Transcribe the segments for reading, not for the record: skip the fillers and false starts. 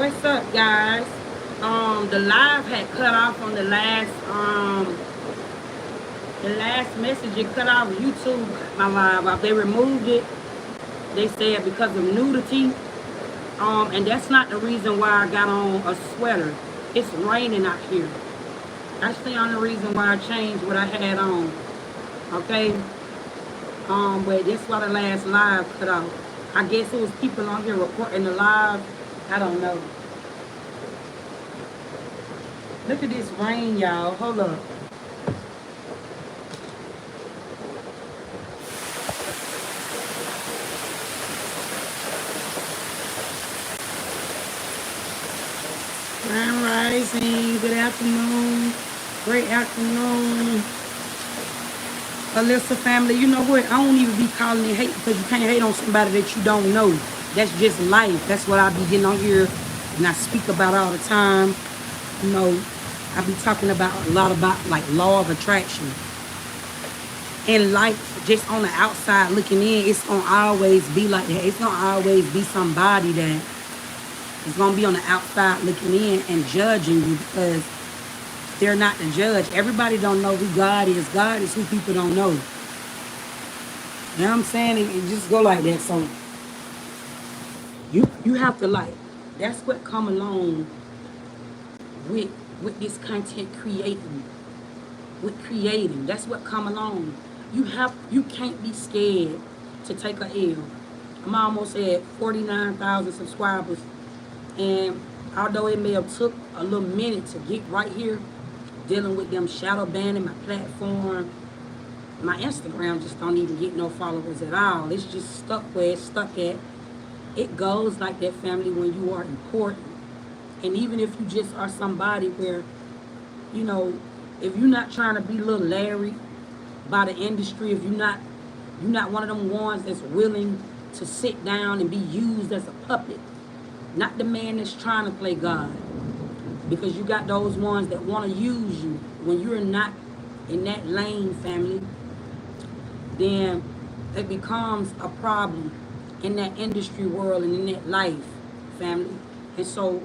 What's up, guys? The live had cut off on the last message. It cut off YouTube. My live. They removed it. They said because of nudity. And that's not the reason why I got on a sweater. It's raining out here. That's the only reason why I changed what I had on. Okay. But that's why the last live cut off. I guess it was people on here reporting the live. I don't know. Look at this rain, y'all. Hold up. Grand Rising. Good afternoon. Great afternoon. Alyssa family, you know what? I don't even be calling it hate because you can't hate on somebody that you don't know. That's just life. That's what I be getting on here and I speak about all the time. You know, I be talking about a lot about like law of attraction. In life, just on the outside looking in, it's gonna always be like that. It's gonna always be somebody that is gonna be on the outside looking in and judging you because they're not the judge. Everybody don't know who God is. God is who people don't know. You know what I'm saying? It just go like that. So you have to like, that's what come along with this content creating. With creating. That's what come along. You can't be scared to take a L. I'm almost at 49,000 subscribers. And although it may have took a little minute to get right here, dealing with them shadow banning my platform, my Instagram just don't even get no followers at all. It's just stuck where it's stuck at. It goes like that, family, when you are important. And even if you just are somebody where, you know, if you're not trying to be little Larry by the industry, if you're not one of them ones that's willing to sit down and be used as a puppet, not the man that's trying to play God. Because you got those ones that want to use you when you're not in that lane, family, then it becomes a problem in that industry world and in that life, family. And so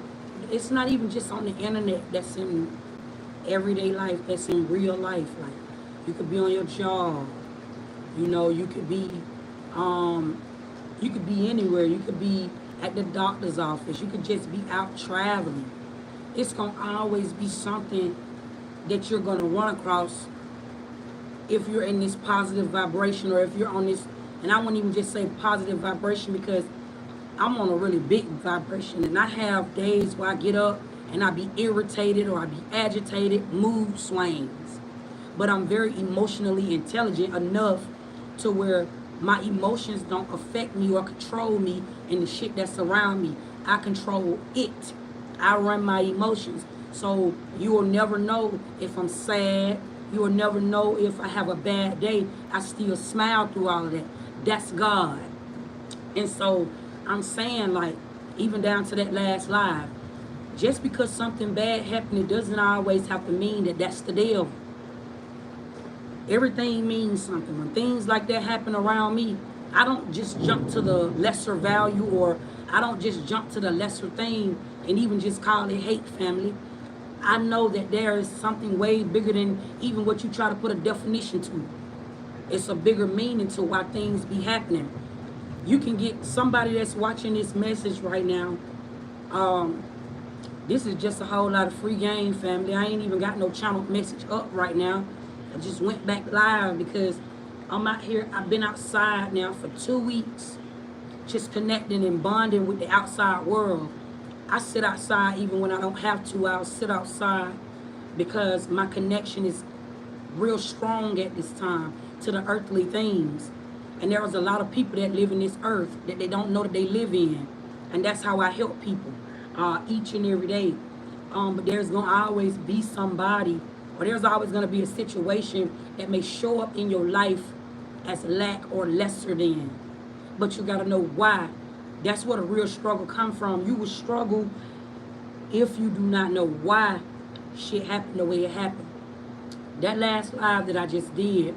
it's not even just on the internet, that's in everyday life, that's in real life. Like you could be on your job, you know, you could be anywhere. You could be at the doctor's office. You could just be out traveling. It's going to always be something that you're going to run across if you're in this positive vibration, or if you're on this, and I wouldn't even just say positive vibration because I'm on a really big vibration, and I have days where I get up and I be irritated or I be agitated, mood swings. But I'm very emotionally intelligent enough to where my emotions don't affect me or control me and the shit that's around me. I control it. I run my emotions. So you will never know if I'm sad. You will never know if I have a bad day. I still smile through all of that. That's God. And so I'm saying, like, even down to that last live, just because something bad happened, it doesn't always have to mean that that's the devil. Everything means something. When things like that happen around me, I don't just jump to the lesser value, or I don't just jump to the lesser thing and even just call it hate, family. I know that there is something way bigger than even what you try to put a definition to. It's a bigger meaning to why things be happening. You can get somebody that's watching this message right now. This is just a whole lot of free game, family. I ain't even got no channel message up right now. I just went back live because I'm out here. I've been outside now for 2 weeks, just connecting and bonding with the outside world. I sit outside even when I don't have to. I'll sit outside because my connection is real strong at this time to the earthly things. And there is a lot of people that live in this earth that they don't know that they live in. And that's how I help people each and every day. But there's going to always be somebody, or there's always going to be a situation that may show up in your life as lack or lesser than. But you got to know why. That's where the real struggle comes from. You will struggle if you do not know why shit happened the way it happened. That last live that I just did,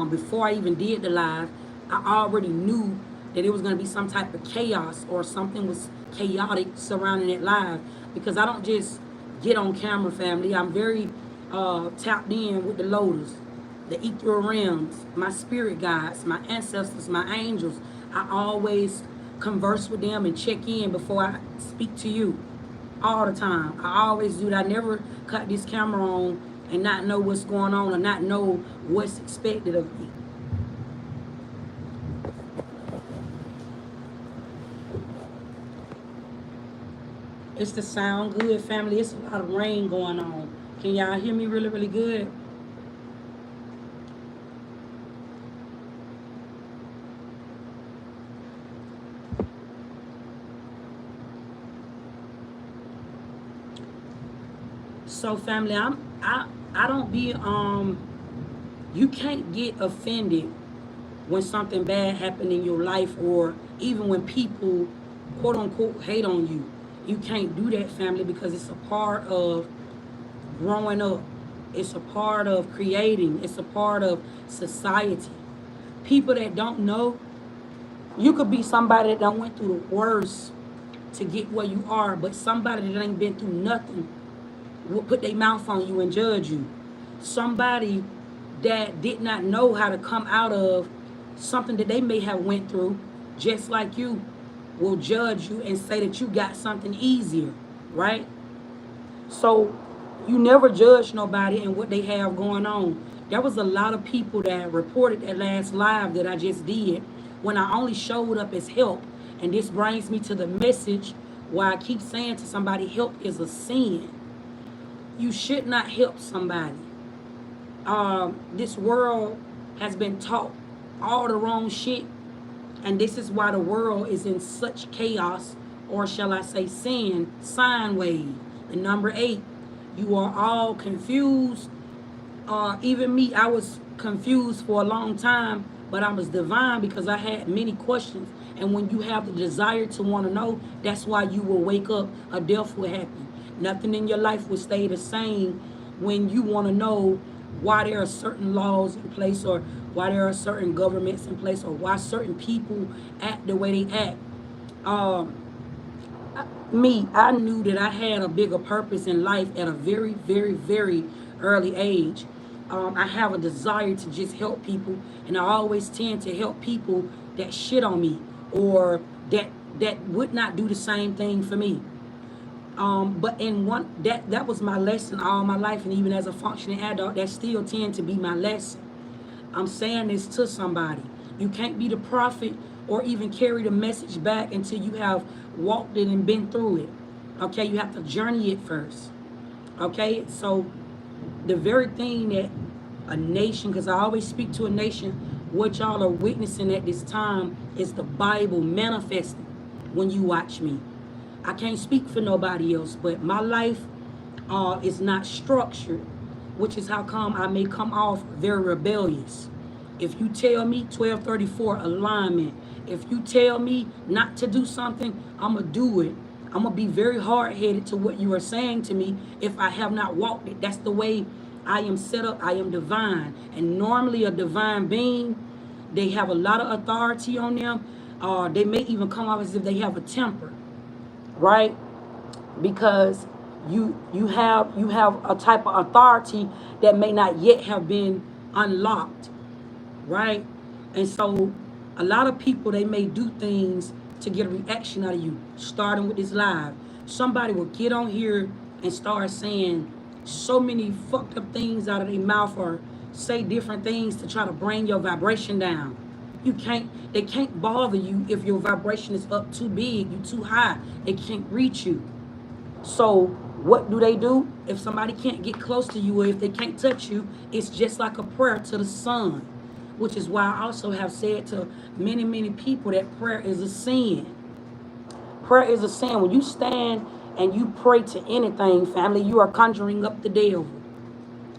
before I even did the live, I already knew that it was going to be some type of chaos, or something was chaotic surrounding that live, because I don't just get on camera, family. I'm very tapped in with the lotus, the ethereal realms, my spirit guides, my ancestors, my angels. I always converse with them and check in before I speak to you all the time. I always do that. I never cut this camera on and not know what's going on or not know what's expected of me. It's the sound good, family. It's a lot of rain going on. Can y'all hear me really, really good? So, family, I don't be you can't get offended when something bad happened in your life, or even when people quote unquote hate on you. You can't do that, family, because it's a part of growing up. It's a part of creating. It's a part of society. People that don't know, you could be somebody that done went through the worst to get where you are, but somebody that ain't been through nothing will put their mouth on you and judge you. Somebody that did not know how to come out of something that they may have went through, just like you, will judge you and say that you got something easier, right? So you never judge nobody and what they have going on. There was a lot of people that reported that last live that I just did when I only showed up as help. And this brings me to the message why I keep saying to somebody, help is a sin. You should not help somebody. This world has been taught all the wrong shit, and this is why the world is in such chaos, or shall I say sin, sine wave. The number 8, you are all confused. Even me, I was confused for a long time, but I was divine because I had many questions. And when you have the desire to want to know, that's why you will wake up, a death will happen. Nothing in your life will stay the same when you want to know why there are certain laws in place, or why there are certain governments in place, or why certain people act the way they act. I knew that I had a bigger purpose in life at a very, very, very early age. I have a desire to just help people, and I always tend to help people that shit on me, or that would not do the same thing for me. But in one that was my lesson all my life, and even as a functioning adult, that still tend to be my lesson. I'm saying this to somebody. You can't be the prophet or even carry the message back until you have walked it and been through it. Okay, you have to journey it first. Okay, so the very thing that a nation, because I always speak to a nation, what y'all are witnessing at this time is the Bible manifesting when you watch me. I can't speak for nobody else, but my life is not structured, which is how come I may come off very rebellious. If you tell me 1234 alignment, if you tell me not to do something, I'm going to do it. I'm going to be very hard-headed to what you are saying to me if I have not walked it. That's the way I am set up. I am divine. And normally a divine being, they have a lot of authority on them. They may even come off as if they have a temper, right? Because you have a type of authority that may not yet have been unlocked, right? And so a lot of people, they may do things to get a reaction out of you. Starting with this live, somebody will get on here and start saying so many fucked up things out of their mouth, or say different things to try to bring your vibration down. They can't bother you if your vibration is up too big, you too high. They can't reach you. So what do? If somebody can't get close to you, or if they can't touch you, it's just like a prayer to the sun, which is why I also have said to many, many people that prayer is a sin. Prayer is a sin. When you stand and you pray to anything, family, you are conjuring up the devil.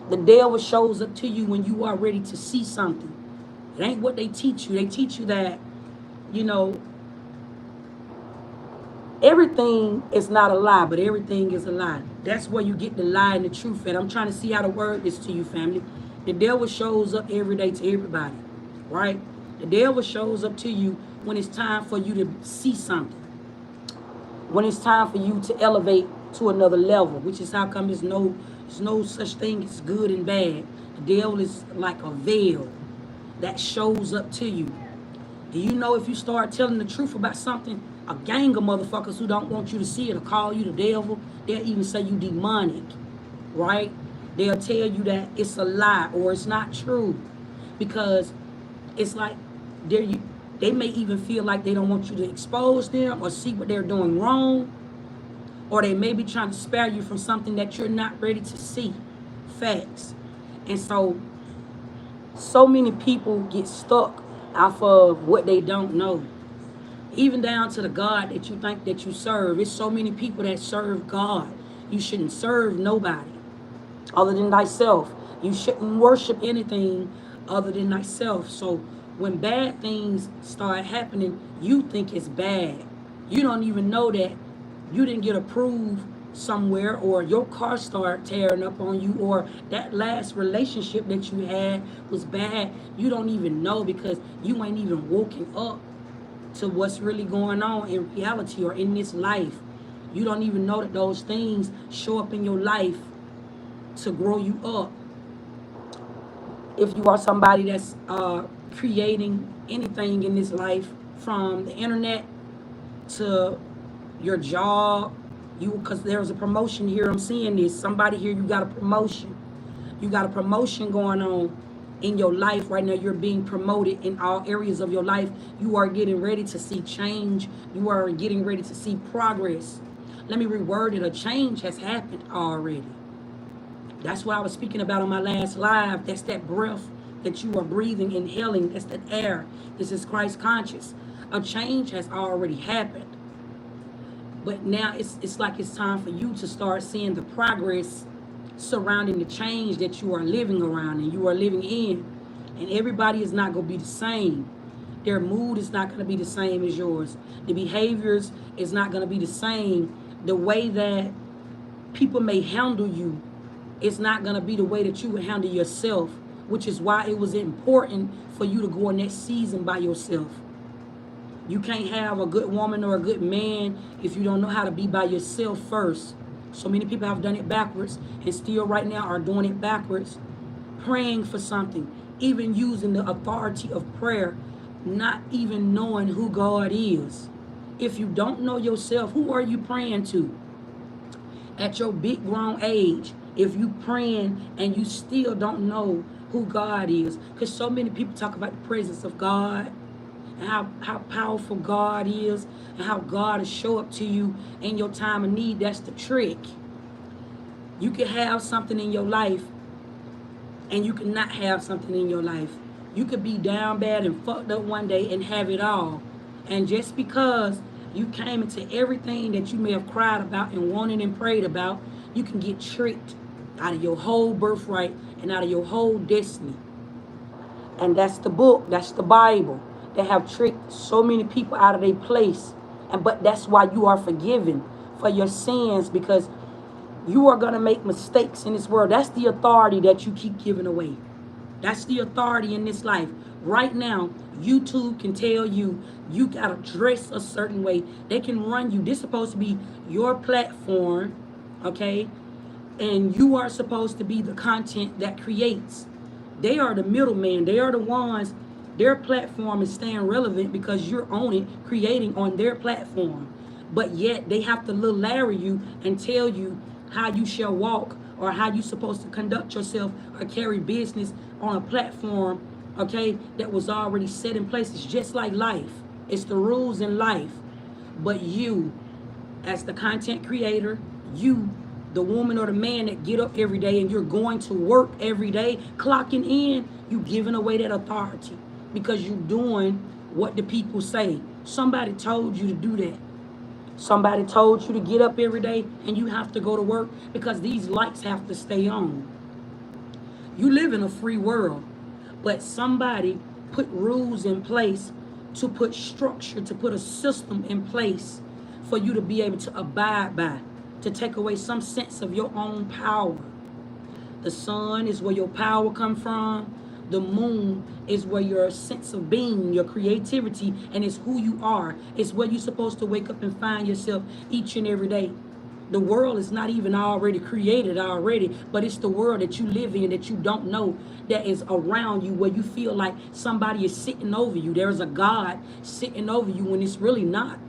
The devil shows up to you when you are ready to see something. It ain't what they teach you. They teach you that, everything is not a lie, but everything is a lie. That's where you get the lie and the truth at. I'm trying to see how to word this to you, family. The devil shows up every day to everybody, right? The devil shows up to you when it's time for you to see something. when it's time for you to elevate to another level, which is how come there's no such thing as good and bad. The devil is like a veil that shows up to you. Do you know if you start telling the truth about something, a gang of motherfuckers who don't want you to see it or call you the devil, they'll even say you demonic, right? They'll tell you that it's a lie or it's not true because it's like they may even feel like they don't want you to expose them or see what they're doing wrong, or they may be trying to spare you from something that you're not ready to see. Facts. And so many people get stuck off of what they don't know. Even down to the God that you think that you serve. It's so many people that serve God. You shouldn't serve nobody other than thyself. You shouldn't worship anything other than thyself. So when bad things start happening, you think it's bad. You don't even know that you didn't get approved somewhere, or your car started tearing up on you, or that last relationship that you had was bad. You don't even know because you ain't even woken up to what's really going on in reality or in this life. You don't even know that those things show up in your life to grow you up. If you are somebody that's creating anything in this life, from the internet to your job, because there's a promotion here. I'm seeing this. Somebody here, you got a promotion. You got a promotion going on in your life right now. You're being promoted in all areas of your life. You are getting ready to see change. You are getting ready to see progress. Let me reword it. A change has happened already. That's what I was speaking about on my last live. That's that breath that you are breathing, inhaling. That's that air. This is Christ conscious. A change has already happened. But now it's like it's time for you to start seeing the progress surrounding the change that you are living around and you are living in. And everybody is not going to be the same. Their mood is not going to be the same as yours. The behaviors is not going to be the same. The way that people may handle you, it's not going to be the way that you would handle yourself, which is why it was important for you to go in that season by yourself. You can't have a good woman or a good man if you don't know how to be by yourself first. So many people have done it backwards and still right now are doing it backwards. Praying for something, even using the authority of prayer, not even knowing who God is. If you don't know yourself, who are you praying to? At your big grown age, if you praying and you still don't know who God is, because so many people talk about the presence of God, and how powerful God is, and how God will show up to you in your time of need. That's the trick. You can have something in your life, and you can not have something in your life. You could be down bad and fucked up one day and have it all. And just because you came into everything that you may have cried about and wanted and prayed about, you can get tricked out of your whole birthright and out of your whole destiny. And that's the book, that's the Bible. They have tricked so many people out of their place. But that's why you are forgiven for your sins, because you are going to make mistakes in this world. That's the authority that you keep giving away. That's the authority in this life. Right now, YouTube can tell you, you got to dress a certain way. They can run you. This is supposed to be your platform, okay? And you are supposed to be the content that creates. They are the middleman. They are the ones. Their platform is staying relevant because you're on it, creating on their platform. But yet they have to little Larry you and tell you how you shall walk or how you're supposed to conduct yourself or carry business on a platform, okay, that was already set in place. It's just like life. It's the rules in life. But you, as the content creator, you, the woman or the man that get up every day and you're going to work every day, clocking in, you giving away that authority because you're doing what the people say. Somebody told you to do that. Somebody told you to get up every day and you have to go to work because these lights have to stay on. You live in a free world, but somebody put rules in place, to put structure, to put a system in place for you to be able to abide by, to take away some sense of your own power. The sun is where your power comes from. The moon is where your sense of being, your creativity, and it's who you are. It's where you're supposed to wake up and find yourself each and every day. The world is not even already created already, but it's the world that you live in that you don't know, that is around you, where you feel like somebody is sitting over you. There's a God sitting over you when it's really not.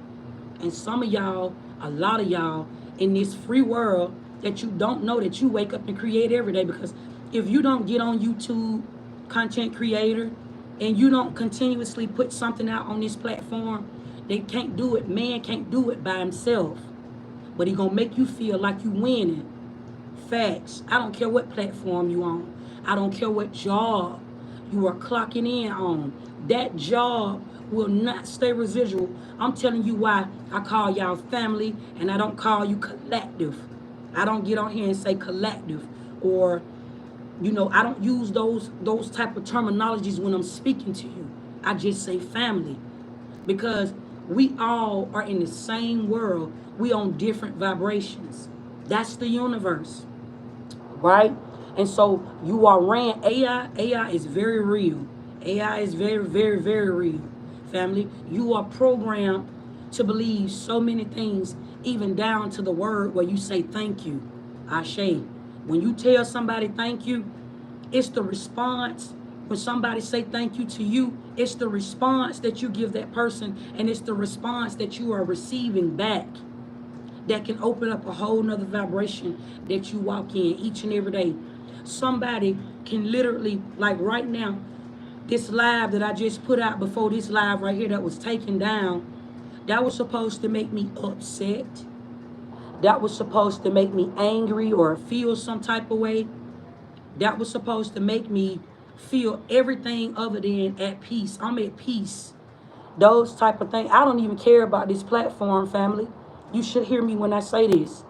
And some of y'all, a lot of y'all in this free world that you don't know that you wake up and create every day. Because if you don't get on YouTube, content creator, and you don't continuously put something out on this platform, they can't do it. Man can't do it by himself. But he gonna make you feel like you winning. Facts. I don't care what platform you on. I don't care what job you are clocking in on. That job will not stay residual. I'm telling you why I call y'all family and I don't call you collective. I don't get on here and say collective, or I don't use those type of terminologies when I'm speaking to you. I just say family, because we all are in the same world. We on different vibrations. That's the universe, right? And so you are ran. AI is very real. AI is very, very, very real, family. You are programmed to believe so many things, even down to the word where you say thank you. Ashe. When you tell somebody thank you, it's the response. When somebody say thank you to you, it's the response that you give that person, and it's the response that you are receiving back that can open up a whole nother vibration that you walk in each and every day. Somebody can literally, like right now, this live that I just put out before this live right here that was taken down, that was supposed to make me upset. That was supposed to make me angry or feel some type of way. That was supposed to make me feel everything other than at peace. I'm at peace. Those type of things. I don't even care about this platform, family. You should hear me when I say this.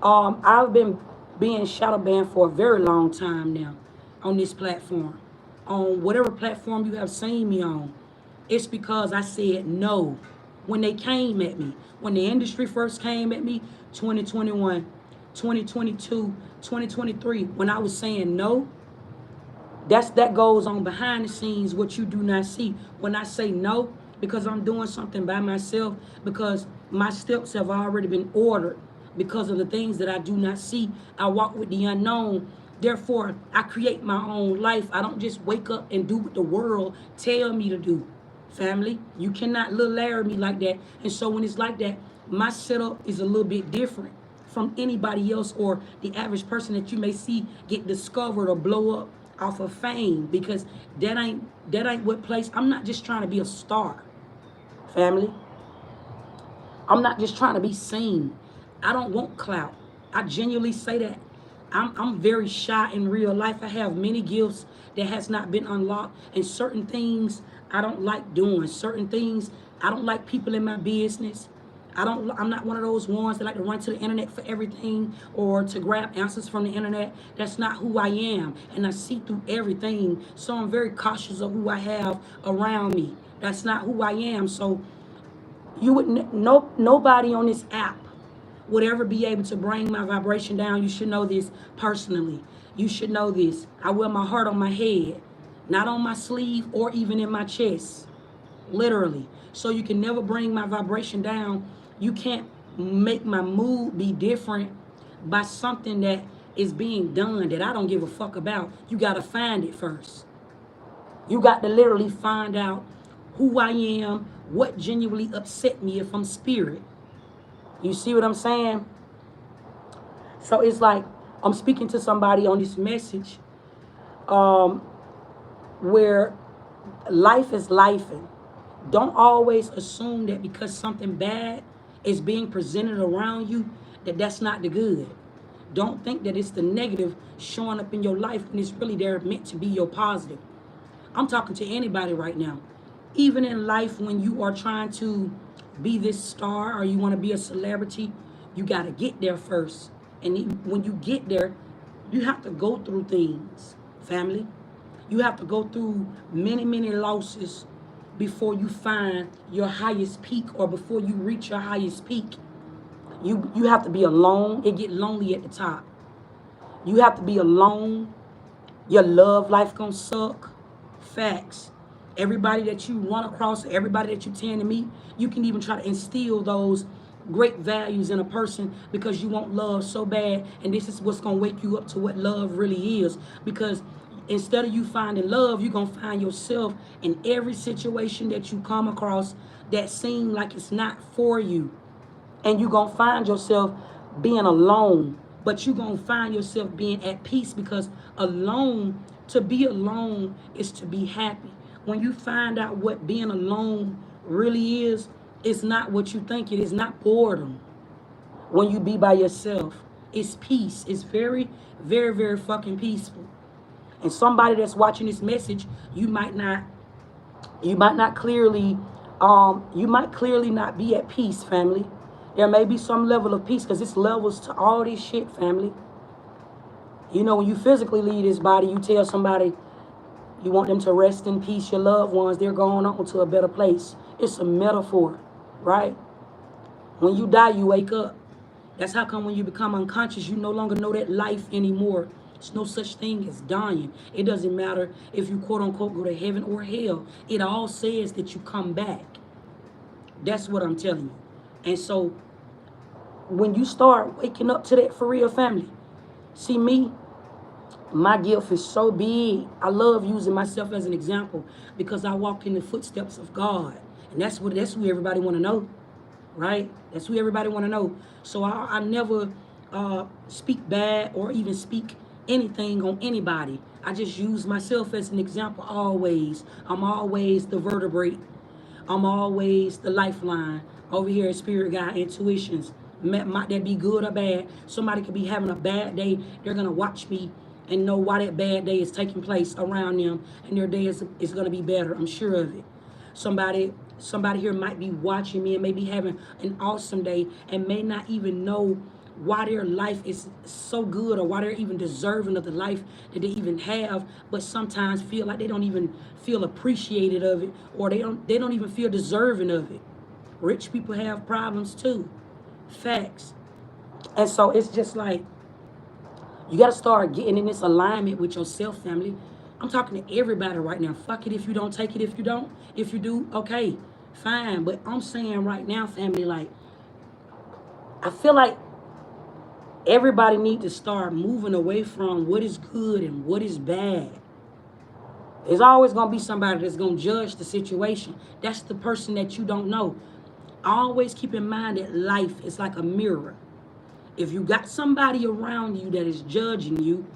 I've been being shadow banned for a very long time now on this platform. On whatever platform you have seen me on. It's because I said no when they came at me. When the industry first came at me, 2021, 2022, 2023, when I was saying no, that goes on behind the scenes, what you do not see. When I say no, because I'm doing something by myself, because my steps have already been ordered, because of the things that I do not see. I walk with the unknown. Therefore, I create my own life. I don't just wake up and do what the world tell me to do. Family, you cannot little Larry me like that. And so when it's like that, my setup is a little bit different from anybody else or the average person that you may see get discovered or blow up off of fame, because that ain't what place. I'm not just trying to be a star, family. I'm not just trying to be seen. I don't want clout. I genuinely say that. I'm very shy in real life. I have many gifts that has not been unlocked, and certain things I don't like doing. Certain things I don't like people in my business. I'm not one of those ones that like to run to the internet for everything or to grab answers from the internet. That's not who I am, and I see through everything. So I'm very cautious of who I have around me. That's not who I am. So you would nobody on this app would ever be able to bring my vibration down. You should know this personally. You should know this. I wear my heart on my head, not on my sleeve or even in my chest, literally. So you can never bring my vibration down. You can't make my mood be different by something that is being done that I don't give a fuck about. You got to find it first. You got to literally find out who I am, what genuinely upset me if I'm spirit. You see what I'm saying? So it's like I'm speaking to somebody on this message where life is life. And don't always assume that because something bad is being presented around you, that that's not the good. Don't think that it's the negative showing up in your life when it's really there meant to be your positive. I'm talking to anybody right now. Even in life, when you are trying to be this star or you want to be a celebrity, you got to get there first. And when you get there, you have to go through things, family. You have to go through many, many losses before you find your highest peak, or before you reach your highest peak. You have to be alone. It get lonely at the top. You have to be alone. Your love life gonna suck. Facts. Everybody that you run across, everybody that you tend to meet, you can even try to instill those great values in a person because you want love so bad. And this is what's gonna wake you up to what love really is. Because instead of you finding love, you're gonna find yourself in every situation that you come across that seem like it's not for you. And you're going to find yourself being alone, but you're going to find yourself being at peace because alone, to be alone is to be happy. When you find out what being alone really is, it's not what you think it is, not boredom. When you be by yourself, it's peace. It's very, very, very fucking peaceful. And somebody that's watching this message, you might not clearly you might clearly not be at peace, family. There may be some level of peace because it's levels to all this shit, family. You know, when you physically leave this body, you tell somebody you want them to rest in peace, your loved ones, they're going on to a better place. It's a metaphor, right? When you die, you wake up. That's how come when you become unconscious, you no longer know that life anymore. There's no such thing as dying. It doesn't matter if you quote unquote go to heaven or hell. It all says that you come back. That's what I'm telling you. And so when you start waking up to that for real, family, see me, my gift is so big. I love using myself as an example because I walk in the footsteps of God. And that's who everybody want to know, right? That's who everybody want to know. So I never speak bad or even speak anything on anybody. I just use myself as an example always. I'm always the vertebrae. I'm always the lifeline over here at Spirit Guide Intuitions. Might that be good or bad? Somebody could be having a bad day. They're going to watch me and know why that bad day is taking place around them, and their day is going to be better. I'm sure of it. Somebody here might be watching me and may be having an awesome day and may not even know why their life is so good or why they're even deserving of the life that they even have, but sometimes feel like they don't even feel appreciated of it, or they don't even feel deserving of it. Rich people have problems too. Facts. And so it's just like you got to start getting in this alignment with yourself, family. I'm talking to everybody right now. Fuck it if you don't take it, if you don't. If you do, okay, fine. But I'm saying right now, family, like, I feel like everybody need to start moving away from what is good and what is bad. There's always going to be somebody that's going to judge the situation. That's the person that you don't know. Always keep in mind that life is like a mirror. If you got somebody around you that is judging you,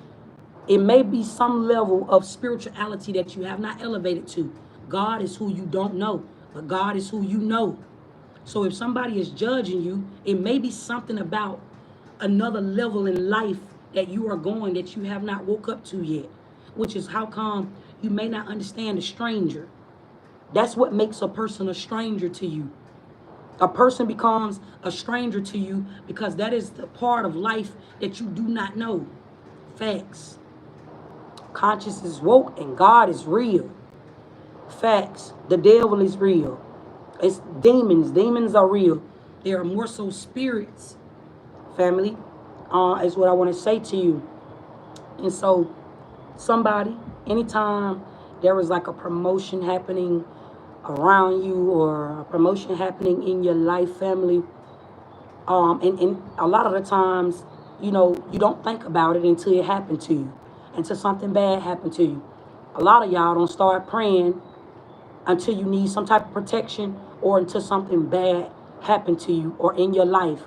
it may be some level of spirituality that you have not elevated to. God is who you don't know, but God is who you know. So if somebody is judging you, it may be something about another level in life that you are going that you have not woke up to yet, which is how come you may not understand a stranger. That's what makes a person a stranger to you. A person becomes a stranger to you because that is the part of life that you do not know. Facts. Conscious is woke and God is real. Facts. The devil is real. It's demons. Demons are real. They are more so spirits, family, is what I want to say to you. And so somebody, anytime there is like a promotion happening around you or a promotion happening in your life, family, and a lot of the times, you know, you don't think about it until it happened to you, until something bad happened to you. A lot of y'all don't start praying until you need some type of protection or until something bad happened to you or in your life.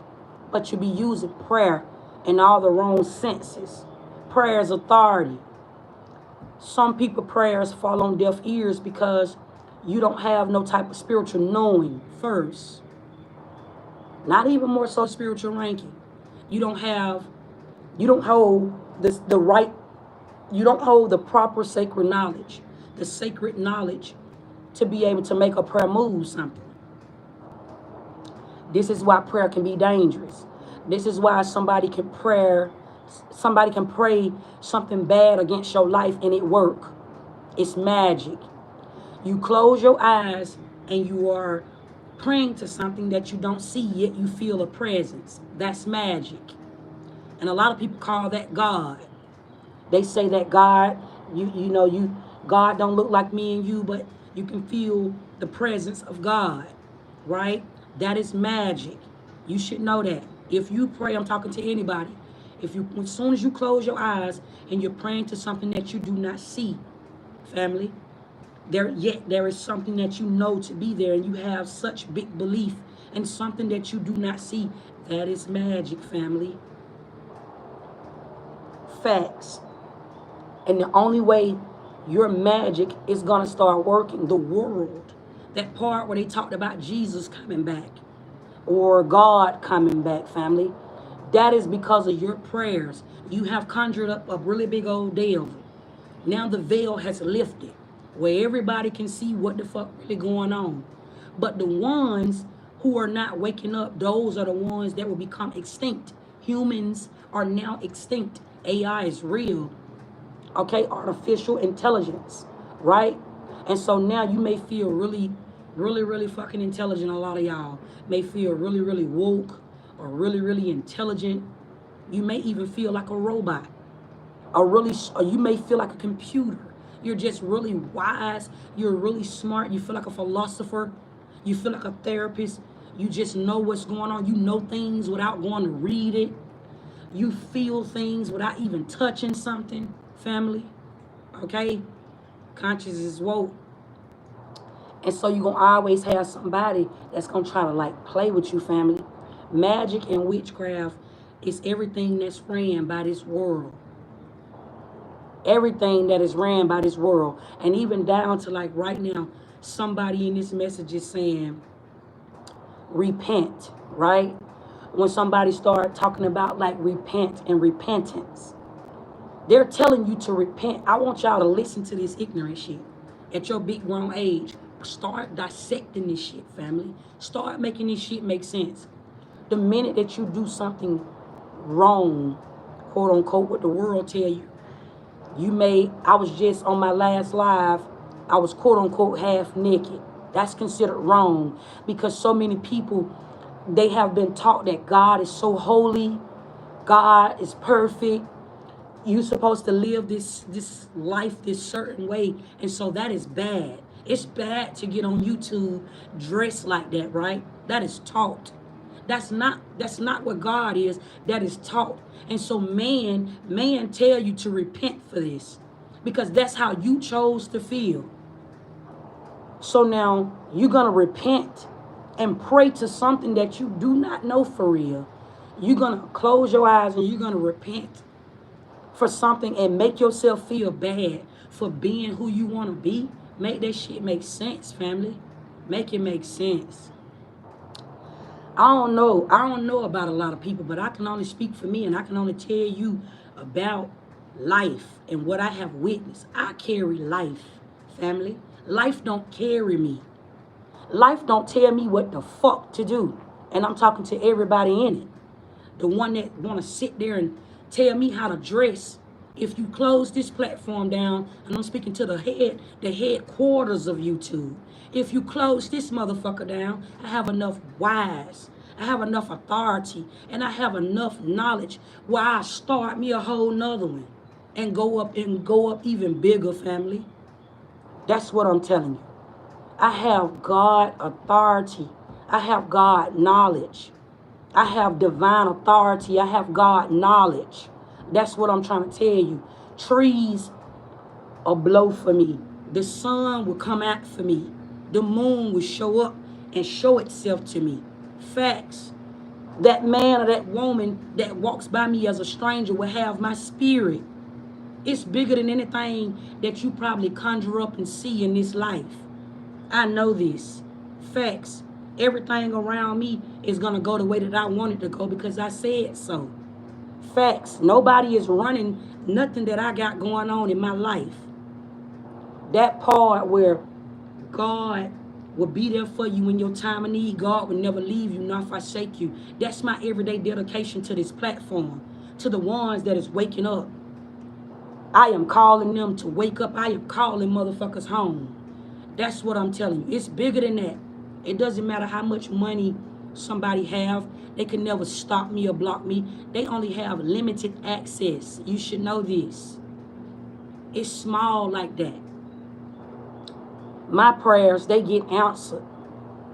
But you be using prayer in all the wrong senses. Prayer is authority. Some people prayers fall on deaf ears because you don't have no type of spiritual knowing first. Not even more so spiritual ranking. You don't hold you don't hold the proper sacred knowledge, the sacred knowledge to be able to make a prayer move something. This is why prayer can be dangerous. This is why somebody can pray something bad against your life and it work. It's magic. You close your eyes and you are praying to something that you don't see, yet you feel a presence. That's magic. And a lot of people call that God. They say that God God don't look like me and you, but you can feel the presence of God, right? That is magic. You should know that. If you pray, I'm talking to anybody. As soon as you close your eyes and you're praying to something that you do not see, family, there is something that you know to be there, and you have such big belief in something that you do not see. That is magic, family. Facts. And the only way your magic is going to start working, the world, that part where they talked about Jesus coming back or God coming back, family, that is because of your prayers. You have conjured up a really big old devil. Now the veil has lifted where everybody can see what the fuck really going on. But the ones who are not waking up, those are the ones that will become extinct. Humans are now extinct. AI is real. Okay, artificial intelligence, right? And so now you may feel really, really, really fucking intelligent. A lot of y'all may feel really, really woke or really, really intelligent. You may even feel like a robot, or you may feel like a computer. You're just really wise. You're really smart. You feel like a philosopher. You feel like a therapist. You just know what's going on. You know things without going to read it. You feel things without even touching something, family. Okay? Conscious is woke. And so you're going to always have somebody that's going to try to like play with you, family. Magic and witchcraft is everything that's ran by this world. Everything that is ran by this world. And even down to like right now, somebody in this message is saying, repent, right? When somebody start talking about like repent and repentance, they're telling you to repent. I want y'all to listen to this ignorant shit at your big grown age. Start dissecting this shit, family. Start making this shit make sense. The minute that you do something wrong, quote unquote, what the world tell you, I was just on my last live, I was quote unquote half naked. That's considered wrong because so many people, they have been taught that God is so holy, God is perfect. You're supposed to live this life this certain way, and so that is bad. It's bad to get on YouTube dressed like that, right? That is taught. That's not what God is. That is taught. And so man tell you to repent for this because that's how you chose to feel. So now you're going to repent and pray to something that you do not know for real. You're going to close your eyes and you're going to repent for something and make yourself feel bad for being who you want to be. Make that shit make sense, family. Make it make sense. I don't know about a lot of people, but I can only speak for me, and I can only tell you about life and what I have witnessed. I carry life, family. Life don't carry me. Life don't tell me what the fuck to do. And I'm talking to everybody in it. The one that want to sit there and tell me how to dress. If you close this platform down, and I'm speaking to the headquarters of YouTube. If you close this motherfucker down, I have enough wise, I have enough authority, and I have enough knowledge where I start me a whole nother one and go up even bigger, family. That's what I'm telling you. I have God authority. I have God knowledge. I have divine authority. I have God knowledge. That's what I'm trying to tell you. Trees will blow for me. The sun will come out for me. The moon will show up and show itself to me. Facts. That man or that woman that walks by me as a stranger will have my spirit. It's bigger than anything that you probably conjure up and see in this life. I know this. Facts. Everything around me is going to go the way that I want it to go because I said so. Facts. Nobody is running nothing that I got going on in my life. That part where God will be there for you in your time of need. God will never leave you nor forsake you. That's my everyday dedication to this platform. To the ones that is waking up. I am calling them to wake up. I am calling motherfuckers home. That's what I'm telling you. It's bigger than that. It doesn't matter how much money somebody have. They can never stop me or block me. They only have limited access. You should know this. It's small like that. My prayers, they get answered.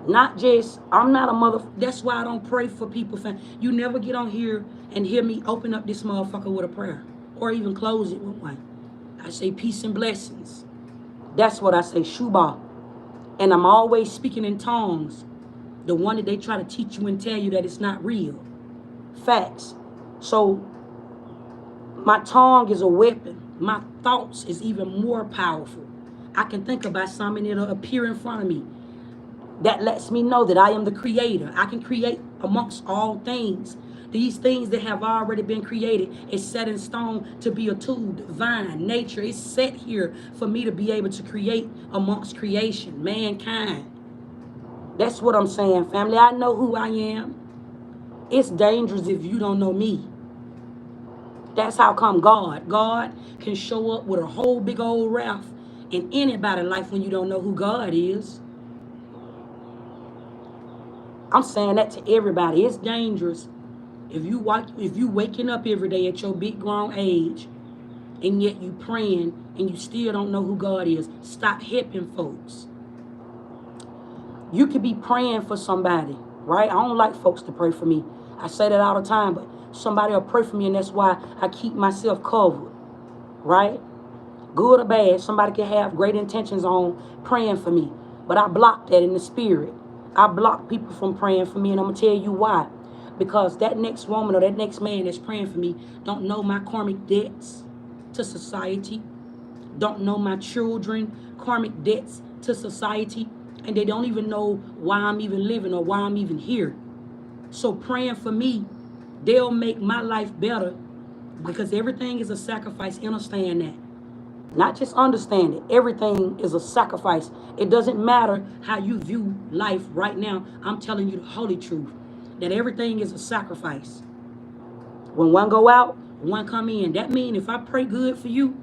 Not just, I'm not a mother. That's why I don't pray for people. You never get on here and hear me open up this motherfucker with a prayer or even close it with one. I say peace and blessings. That's what I say, Shuba. And I'm always speaking in tongues. The one that they try to teach you and tell you that it's not real. Facts. So my tongue is a weapon. My thoughts is even more powerful. I can think about something and it'll appear in front of me. That lets me know that I am the creator. I can create amongst all things. These things that have already been created is set in stone to be a tool. Divine nature is set here for me to be able to create amongst creation, mankind. That's what I'm saying, family. I know who I am. It's dangerous if you don't know me. That's how come God can show up with a whole big old wrath in anybody's life when you don't know who God is. I'm saying that to everybody. It's dangerous if you waking up every day at your big grown age and yet you praying and you still don't know who God is. Stop helping folks. You could be praying for somebody, right? I don't like folks to pray for me. I say that all the time, but somebody will pray for me, and that's why I keep myself covered, right? Good or bad, somebody can have great intentions on praying for me, but I block that in the spirit. I block people from praying for me, and I'm going to tell you why. Because that next woman or that next man that's praying for me don't know my karmic debts to society, don't know my children, karmic debts to society, and they don't even know why I'm even living or why I'm even here. So praying for me, they'll make my life better because everything is a sacrifice. Understand that. Not just understand it. Everything is a sacrifice. It doesn't matter how you view life right now. I'm telling you the holy truth, that everything is a sacrifice. When one go out, one come in. That means if I pray good for you,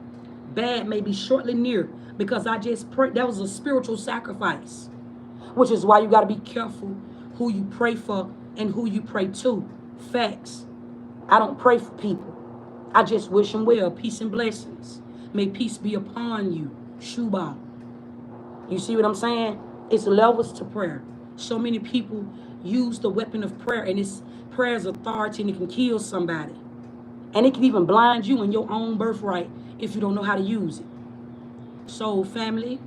bad may be shortly near because I just prayed. That was a spiritual sacrifice, which is why you got to be careful who you pray for and who you pray to. Facts. I don't pray for people. I just wish them well. Peace and blessings. May peace be upon you. Shuba. You see what I'm saying? It's levels to prayer. So many people use the weapon of prayer, and it's prayer's authority, and it can kill somebody. And it can even blind you in your own birthright if you don't know how to use it. So, family,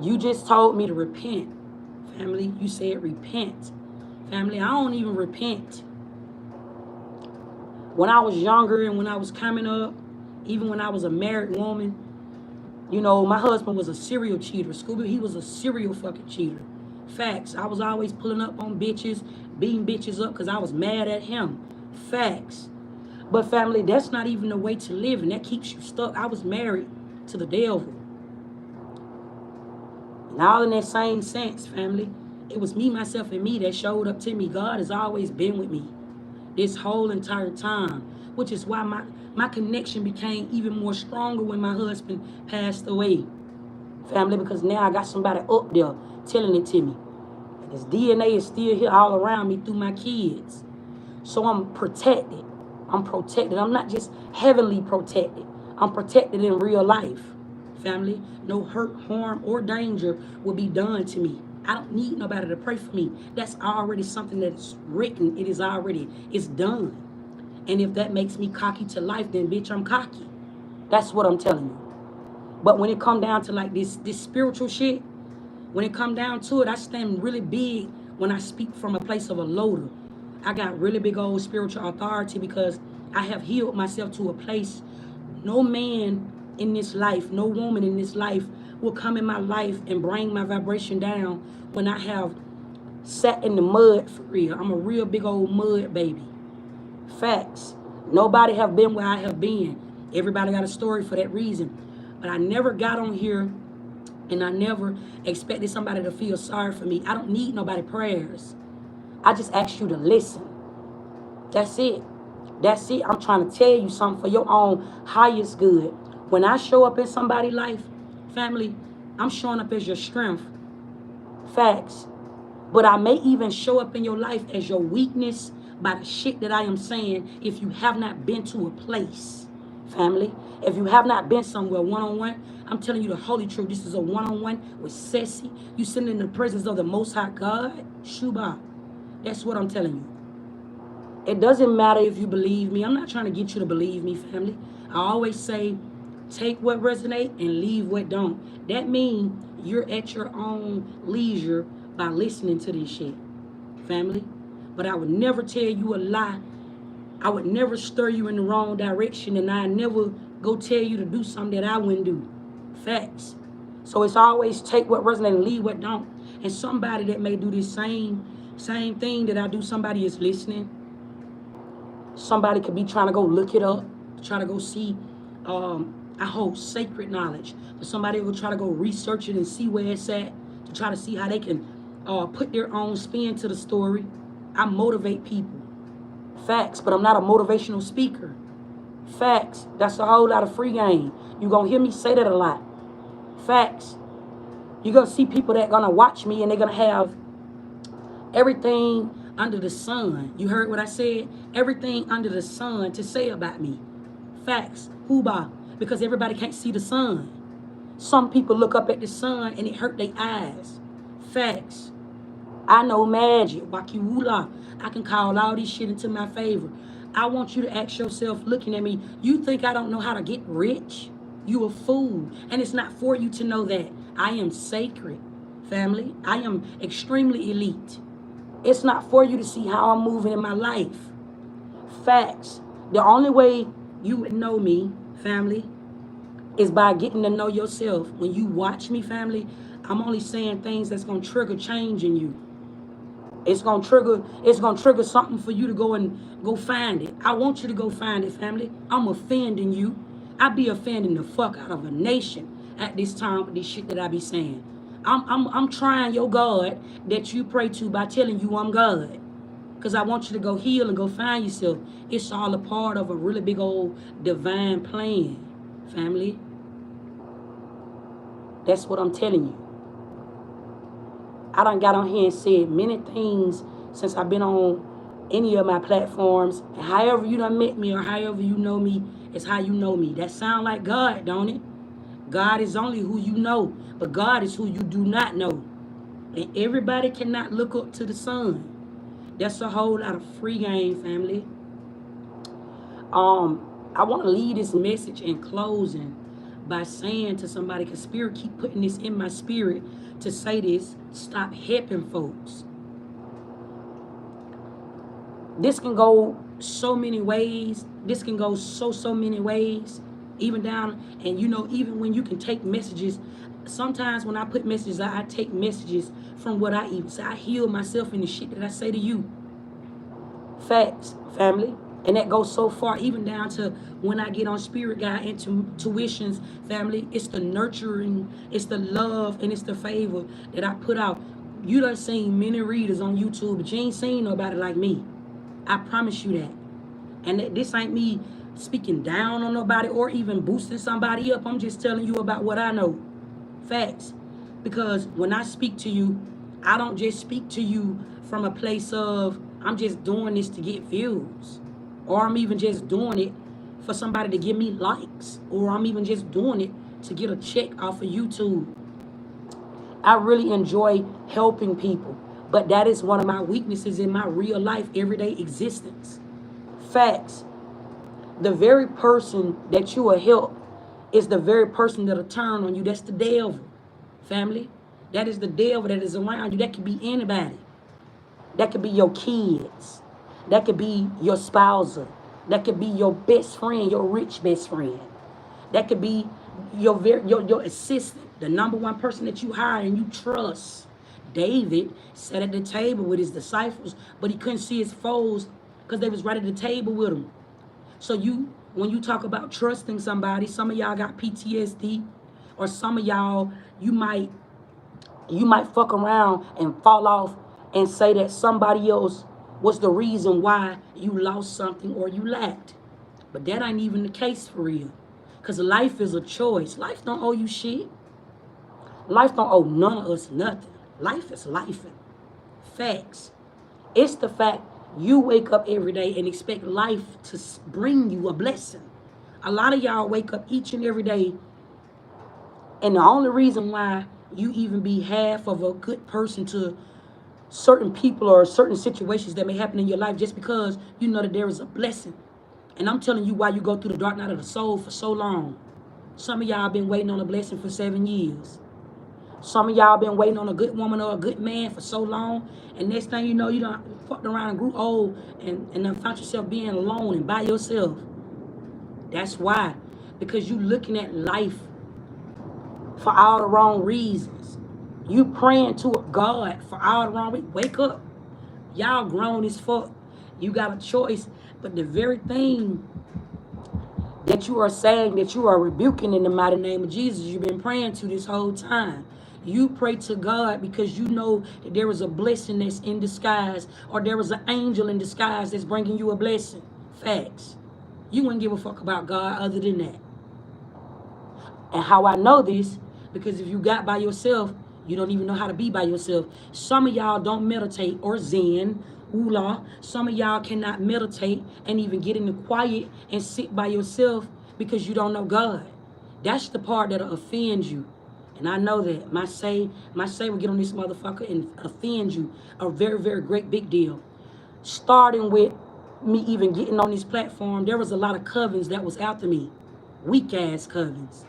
you just told me to repent. Family, you said repent. Family, I don't even repent. When I was younger and when I was coming up, even when I was a married woman, you know, my husband was a serial cheater. Scooby, he was a serial fucking cheater. Facts. I was always pulling up on bitches, beating bitches up because I was mad at him. Facts. But family, that's not even the way to live, and that keeps you stuck. I was married to the devil. And all in that same sense, family, it was me, myself, and me that showed up to me. God has always been with me this whole entire time, which is why my connection became even more stronger when my husband passed away. Family, because now I got somebody up there telling it to me. And his DNA is still here all around me through my kids. So I'm protected. I'm protected. I'm not just heavenly protected. I'm protected in real life. Family, no hurt, harm, or danger will be done to me. I don't need nobody to pray for me. That's already something that's written. It is already, it's done. And if that makes me cocky to life, then bitch, I'm cocky. That's what I'm telling you. But when it come down to like this spiritual shit, when it come down to it, I stand really big when I speak from a place of a loader. I got really big old spiritual authority because I have healed myself to a place no man in this life, no woman in this life will come in my life and bring my vibration down when I have sat in the mud for real. I'm a real big old mud baby. Facts. Nobody have been where I have been. Everybody got a story for that reason. But I never got on here and I never expected somebody to feel sorry for me. I don't need nobody prayers. I just ask you to listen. That's it. That's it. I'm trying to tell you something for your own highest good. When I show up in somebody's life, family, I'm showing up as your strength. Facts. But I may even show up in your life as your weakness by the shit that I am saying if you have not been to a place. family. If you have not been somewhere one-on-one, I'm telling you the holy truth. This is a one-on-one with Ceci. You sitting in the presence of the Most High God. Shuba. That's what I'm telling you. It doesn't matter if you believe me. I'm not trying to get you to believe me, family. I always say, take what resonate and leave what don't. That means you're at your own leisure by listening to this shit, family. But I would never tell you a lie. I would never stir you in the wrong direction, and I never go tell you to do something that I wouldn't do. Facts. So it's always take what resonates and leave what don't. And somebody that may do this same thing that I do, somebody is listening. Somebody could be trying to go look it up, try to go see, I hold sacred knowledge. But somebody will try to go research it and see where it's at, to try to see how they can put their own spin to the story. I motivate people. Facts, but I'm not a motivational speaker. Facts. That's a whole lot of free game. You're going to hear me say that a lot. Facts. You're going to see people that going to watch me and they're going to have everything under the sun. You heard what I said? Everything under the sun to say about me. Facts. Huba. Because everybody can't see the sun. Some people look up at the sun and it hurt their eyes. Facts. I know magic. Wakiwula. I can call all this shit into my favor. I want you to ask yourself, looking at me, you think I don't know how to get rich? You a fool. And it's not for you to know that. I am sacred, family. I am extremely elite. It's not for you to see how I'm moving in my life. Facts. The only way you would know me, family, is by getting to know yourself. When you watch me, family, I'm only saying things that's going to trigger change in you. It's gonna trigger something for you to go find it. I want you to go find it, family. I'm offending you. I be offending the fuck out of a nation at this time with this shit that I be saying. I'm trying your God that you pray to by telling you I'm God. Because I want you to go heal and go find yourself. It's all a part of a really big old divine plan, family. That's what I'm telling you. I done got on here and said many things since I've been on any of my platforms. And however you done met me or however you know me is how you know me. That sound like God, don't it? God is only who you know, but God is who you do not know. And everybody cannot look up to the sun. That's a whole lot of free game, family. I want to leave this message in closing by saying to somebody, because Spirit keep putting this in my spirit to say this, stop helping folks. This can go so many ways. This can go so many ways. Even down, and you know, even when you can take messages, sometimes when I put messages out, I take messages from what I even say. I heal myself in the shit that I say to you. Facts, family. And that goes so far, even down to when I get on Spirit Guide intuitions, family. It's the nurturing, it's the love, and it's the favor that I put out. You done seen many readers on YouTube, but you ain't seen nobody like me. I promise you that. And this ain't me speaking down on nobody or even boosting somebody up. I'm just telling you about what I know. Facts. Because when I speak to you, I don't just speak to you from a place of, I'm just doing this to get views. Or I'm even just doing it for somebody to give me likes. Or I'm even just doing it to get a check off of YouTube. I really enjoy helping people. But that is one of my weaknesses in my real life, everyday existence. Facts. The very person that you will help is the very person that'll turn on you. That's the devil, family. That is the devil that is around you. That could be anybody. That could be your kids. That could be your spouse. That could be your best friend, your rich best friend. That could be your assistant, the number one person that you hire and you trust. David sat at the table with his disciples, but he couldn't see his foes because they was right at the table with him. So when you talk about trusting somebody, some of y'all got PTSD, or some of y'all, you might fuck around and fall off and say that somebody else was the reason why you lost something or you lacked. But that ain't even the case for real. Because life is a choice. Life don't owe you shit. Life don't owe none of us nothing. Life is life. Facts. It's the fact you wake up every day and expect life to bring you a blessing. A lot of y'all wake up each and every day, and the only reason why you even be half of a good person to certain people or certain situations that may happen in your life, just because you know that there is a blessing. And I'm telling you why you go through the dark night of the soul for so long. Some of y'all been waiting on a blessing for 7 years. Some of y'all been waiting on a good woman or a good man for so long. And next thing you know, you done fucked around and grew old and then found yourself being alone and by yourself. That's why. Because you looking at life for all the wrong reasons. You praying to a God for all the wrong reasons. Wake up. Y'all grown as fuck. You got a choice. But the very thing that you are saying, that you are rebuking in the mighty name of Jesus, you've been praying to this whole time. You pray to God because you know that there is a blessing that's in disguise, or there is an angel in disguise that's bringing you a blessing. Facts. You wouldn't give a fuck about God other than that. And how I know this, because if you got by yourself, you don't even know how to be by yourself. Some of y'all don't meditate or zen, oolah. Some of y'all cannot meditate and even get in the quiet and sit by yourself because you don't know God. That's the part that'll offend you. And I know that. My say will get on this motherfucker and offend you. A very, very great big deal. Starting with me even getting on this platform, there was a lot of covens that was after me. Weak ass covens.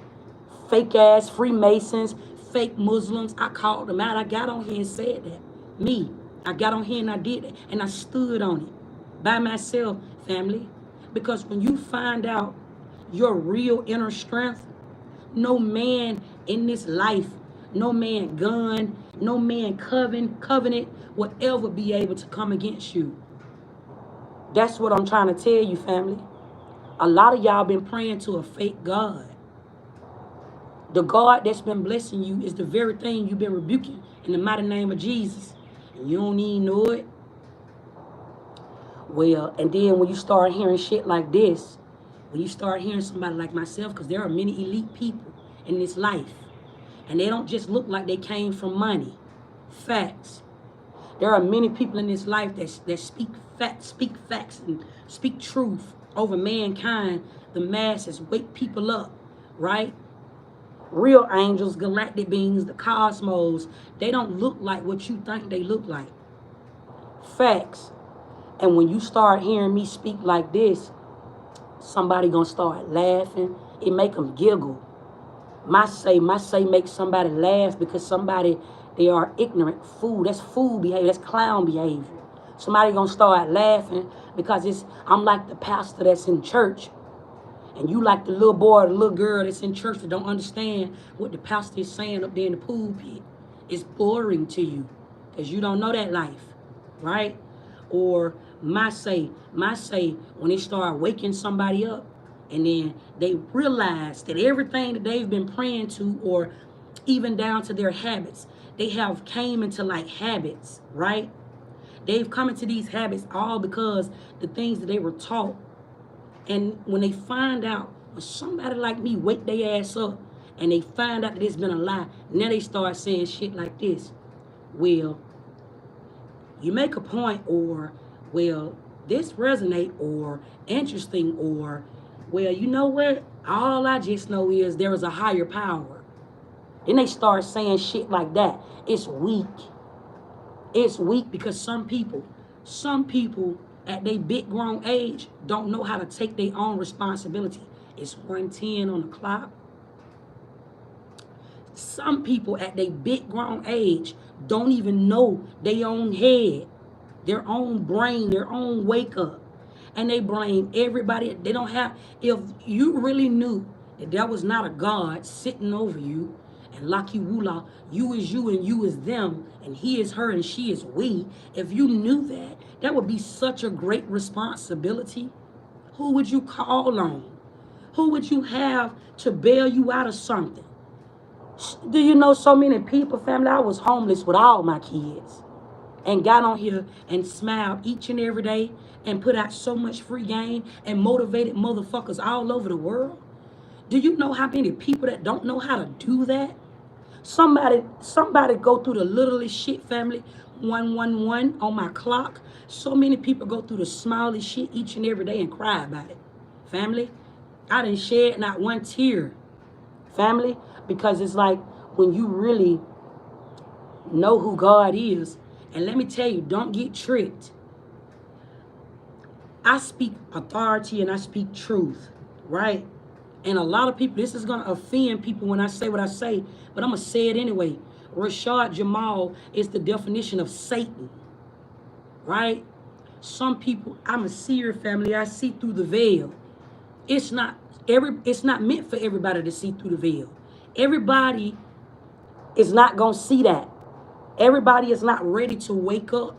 Fake ass Freemasons, fake Muslims. I called them out. I got on here and said that. Me. I got on here and I did it. And I stood on it. By myself, family. Because when you find out your real inner strength, no man in this life, no man gun, no man covenant will ever be able to come against you. That's what I'm trying to tell you, family. A lot of y'all been praying to a fake God. The God that's been blessing you is the very thing you've been rebuking in the mighty name of Jesus. And you don't even know it. Well, and then when you start hearing shit like this, when you start hearing somebody like myself, because there are many elite people in this life, and they don't just look like they came from money. Facts. There are many people in this life that speak facts and speak truth over mankind. The masses wake people up, right? Real angels, galactic beings, the cosmos, they don't look like what you think they look like. Facts. And when you start hearing me speak like this, somebody gonna start laughing. It make them giggle. My say makes somebody laugh because they are ignorant fool. That's fool behavior. That's clown behavior. Somebody gonna start laughing because I'm like the pastor that's in church, and you like the little boy or the little girl that's in church that don't understand what the pastor is saying up there in the pulpit. It's boring to you because you don't know that life, right? Or my say, when they start waking somebody up and then they realize that everything that they've been praying to, or even down to their habits, they have came into like habits, right? They've come into these habits all because the things that they were taught. And when they find out, when somebody like me wake their ass up and they find out that it's been a lie, now they start saying shit like this. Well, you make a point, or, well, this resonate, or interesting, or, well, you know what? All I just know is there is a higher power. Then they start saying shit like that. It's weak. It's weak because some people at their big grown age don't know how to take their own responsibility. It's 1:10 on the clock. Some people at their big grown age don't even know their own head, their own brain, their own wake up. And they blame everybody. They don't have, if you really knew that there was not a God sitting over you, and Laki Wula, you is you and you is them, and he is her and she is we. If you knew that, that would be such a great responsibility. Who would you call on? Who would you have to bail you out of something? Do you know so many people, family? I was homeless with all my kids and got on here and smiled each and every day and put out so much free game and motivated motherfuckers all over the world. Do you know how many people that don't know how to do that? Somebody go through the littlest shit, family. 111 on my clock. So many people go through the smallest shit each and every day and cry about it. Family, I didn't shed not one tear, family, because it's like when you really know who God is, and let me tell you, don't get tricked. I speak authority and I speak truth, right? And a lot of people, this is going to offend people when I say what I say, but I'm going to say it anyway. Rashad Jamal is the definition of Satan, right? Some people, I'm a seer, family. I see through the veil. It's not it's not meant for everybody to see through the veil. Everybody is not going to see that. Everybody is not ready to wake up.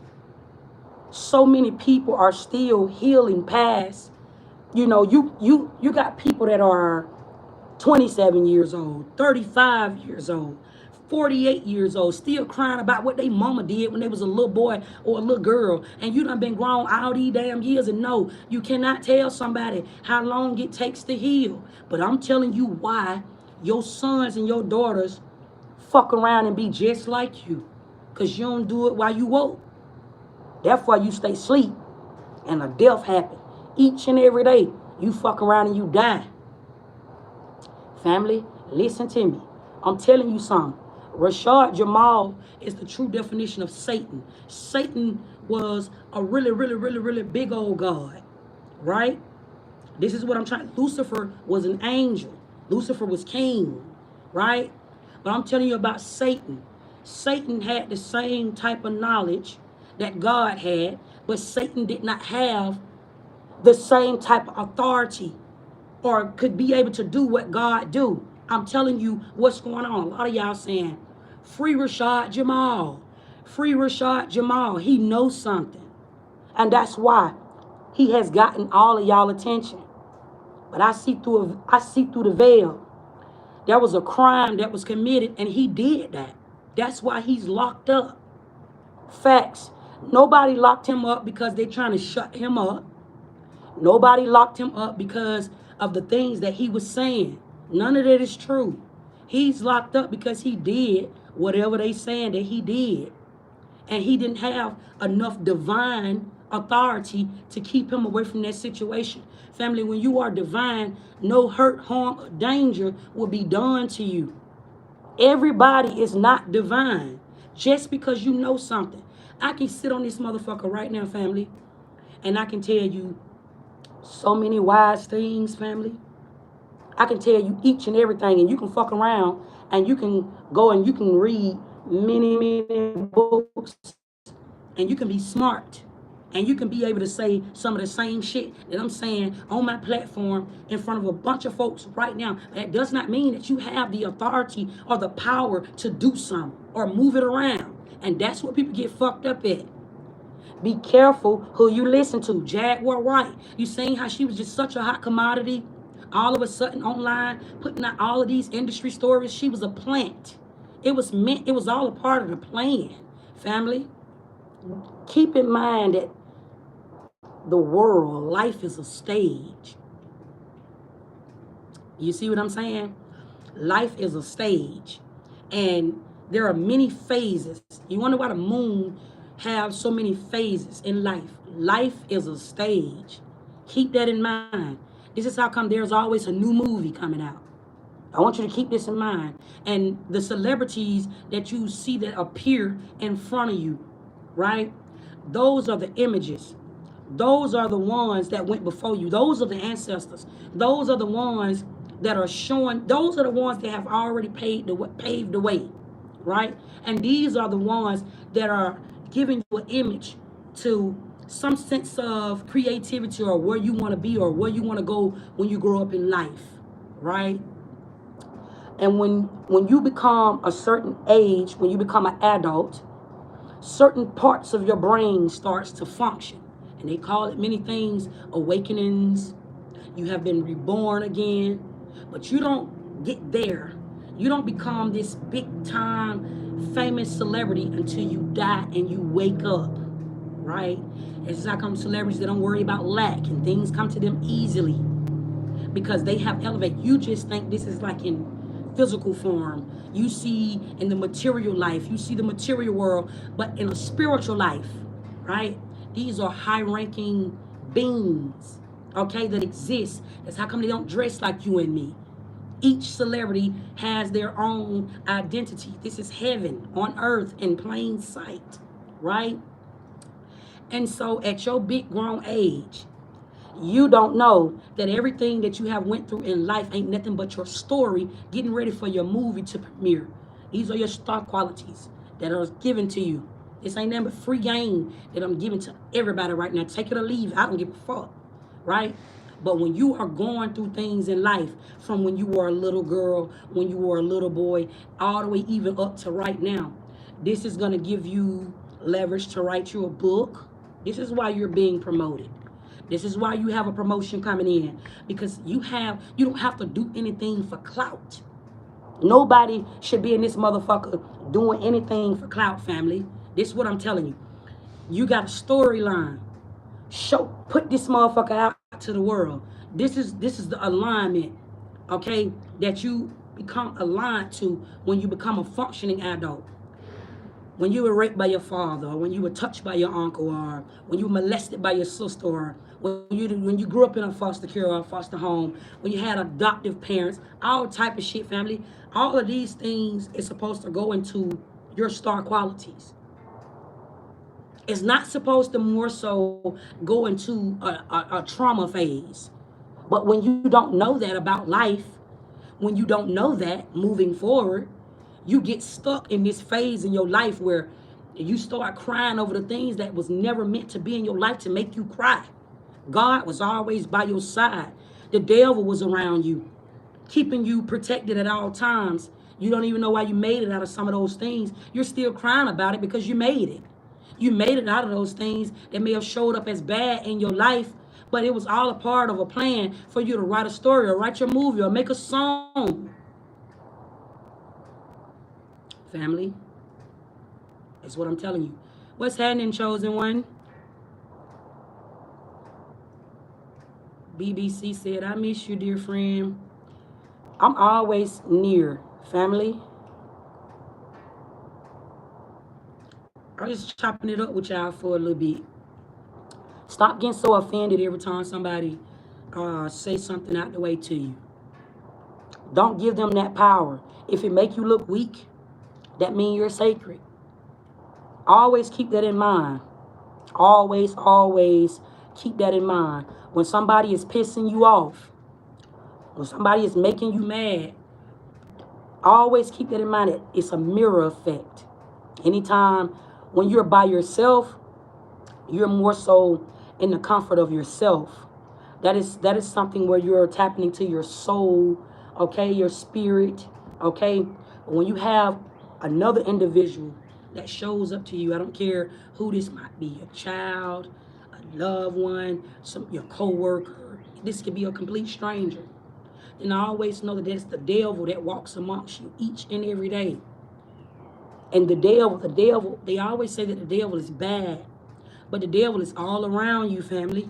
So many people are still healing past. You know, you got people that are 27 years old, 35 years old, 48 years old, still crying about what they mama did when they was a little boy or a little girl. And you done been grown all these damn years, and no, you cannot tell somebody how long it takes to heal. But I'm telling you why your sons and your daughters fuck around and be just like you. Because you don't do it while you woke. That's why you stay asleep and a death happen. Each and every day, you fuck around and you die. Family, listen to me. I'm telling you something. Rashad Jamal is the true definition of Satan. Satan was a really big old God, right? This is what I'm trying. Lucifer was an angel. Lucifer was king, right? But I'm telling you about Satan. Satan had the same type of knowledge that God had, but Satan did not have the same type of authority or could be able to do what God do. I'm telling you what's going on. A lot of y'all saying, free Rashad Jamal. Free Rashad Jamal. He knows something. And that's why he has gotten all of y'all attention. But I see through the veil. There was a crime that was committed and he did that. That's why he's locked up. Facts. Nobody locked him up because they're trying to shut him up. Nobody locked him up because of the things that he was saying. None of that is true. He's locked up because he did whatever they saying that he did. And he didn't have enough divine authority to keep him away from that situation. Family, when you are divine, no hurt, harm, or danger will be done to you. Everybody is not divine just because you know something. I can sit on this motherfucker right now, family, and I can tell you so many wise things, family. I can tell you each and everything, and you can fuck around, and you can go and you can read many books, and you can be smart, and you can be able to say some of the same shit that I'm saying on my platform in front of a bunch of folks right now. That does not mean that you have the authority or the power to do something or move it around. And that's what people get fucked up at. Be careful who you listen to. Jaguar Wright. You saying how she was just such a hot commodity? All of a sudden online, putting out all of these industry stories. She was a plant. It was all a part of the plan, family. Keep in mind that the world, life is a stage. You see what I'm saying? Life is a stage. And there are many phases. You wonder why the moon have so many phases in life. Life is a stage. Keep that in mind. This is how come there's always a new movie coming out. I want you to keep this in mind. And the celebrities that you see that appear in front of you, right? Those are the images. Those are the ones that went before you. Those are the ancestors. Those are the ones that are showing. Those are the ones that have already paved the way, right? And these are the ones that are giving you an image to some sense of creativity or where you want to be or where you want to go when you grow up in life, right? And when you become a certain age, when you become an adult, certain parts of your brain starts to function. And they call it many things, awakenings. You have been reborn again. But you don't get there. You don't become this big time famous celebrity until you die and you wake up, right? It's how come celebrities, they don't worry about lack and things come to them easily because they have elevated. You just think this is like in physical form. You see in the material life, you see the material world, but in a spiritual life, right? These are high-ranking beings. okay, that exists. That's how come they don't dress like you and me. Each celebrity has their own identity. This is heaven on earth in plain sight, right? And so at your big grown age, you don't know that everything that you have went through in life ain't nothing but your story getting ready for your movie to premiere. These are your star qualities that are given to you. This ain't nothing but free game that I'm giving to everybody right now. Take it or leave it. I don't give a fuck, right? But when you are going through things in life, from when you were a little girl, when you were a little boy, all the way even up to right now, this is going to give you leverage to write you a book. This is why you're being promoted. This is why you have a promotion coming in, because you don't have to do anything for clout. Nobody should be in this motherfucker doing anything for clout, family. This is what I'm telling you. You got a storyline. Put this motherfucker out to the world. This is the alignment, okay, that you become aligned to when you become a functioning adult. When you were raped by your father, or when you were touched by your uncle, or when you were molested by your sister, or when you grew up in a foster care or a foster home, when you had adoptive parents, all type of shit, family. All of these things is supposed to go into your star qualities. It's not supposed to more so go into a trauma phase. But when you don't know that about life, when you don't know that moving forward, you get stuck in this phase in your life where you start crying over the things that was never meant to be in your life to make you cry. God was always by your side. The devil was around you, keeping you protected at all times. You don't even know why you made it out of some of those things. You're still crying about it because you made it. You made it out of those things that may have showed up as bad in your life, but it was all a part of a plan for you to write a story or write your movie or make a song. Family, that's what I'm telling you. What's happening, chosen one? BBC said, I miss you, dear friend. I'm always near, family. I'm just chopping it up with y'all for a little bit. Stop getting so offended every time somebody say something out the way to you. Don't give them that power. If it make you look weak, that means you're sacred. Always keep that in mind. Always, always keep that in mind. When somebody is pissing you off, when somebody is making you mad, always keep that in mind. That it's a mirror effect. Anytime when you're by yourself, you're more so in the comfort of yourself. That is something where you're tapping into your soul, okay, your spirit, okay. But when you have another individual that shows up to you, I don't care who this might be, your child, a loved one, your co-worker, this could be a complete stranger. And I always know that it's the devil that walks amongst you each and every day. And the devil, they always say that the devil is bad. But the devil is all around you, family.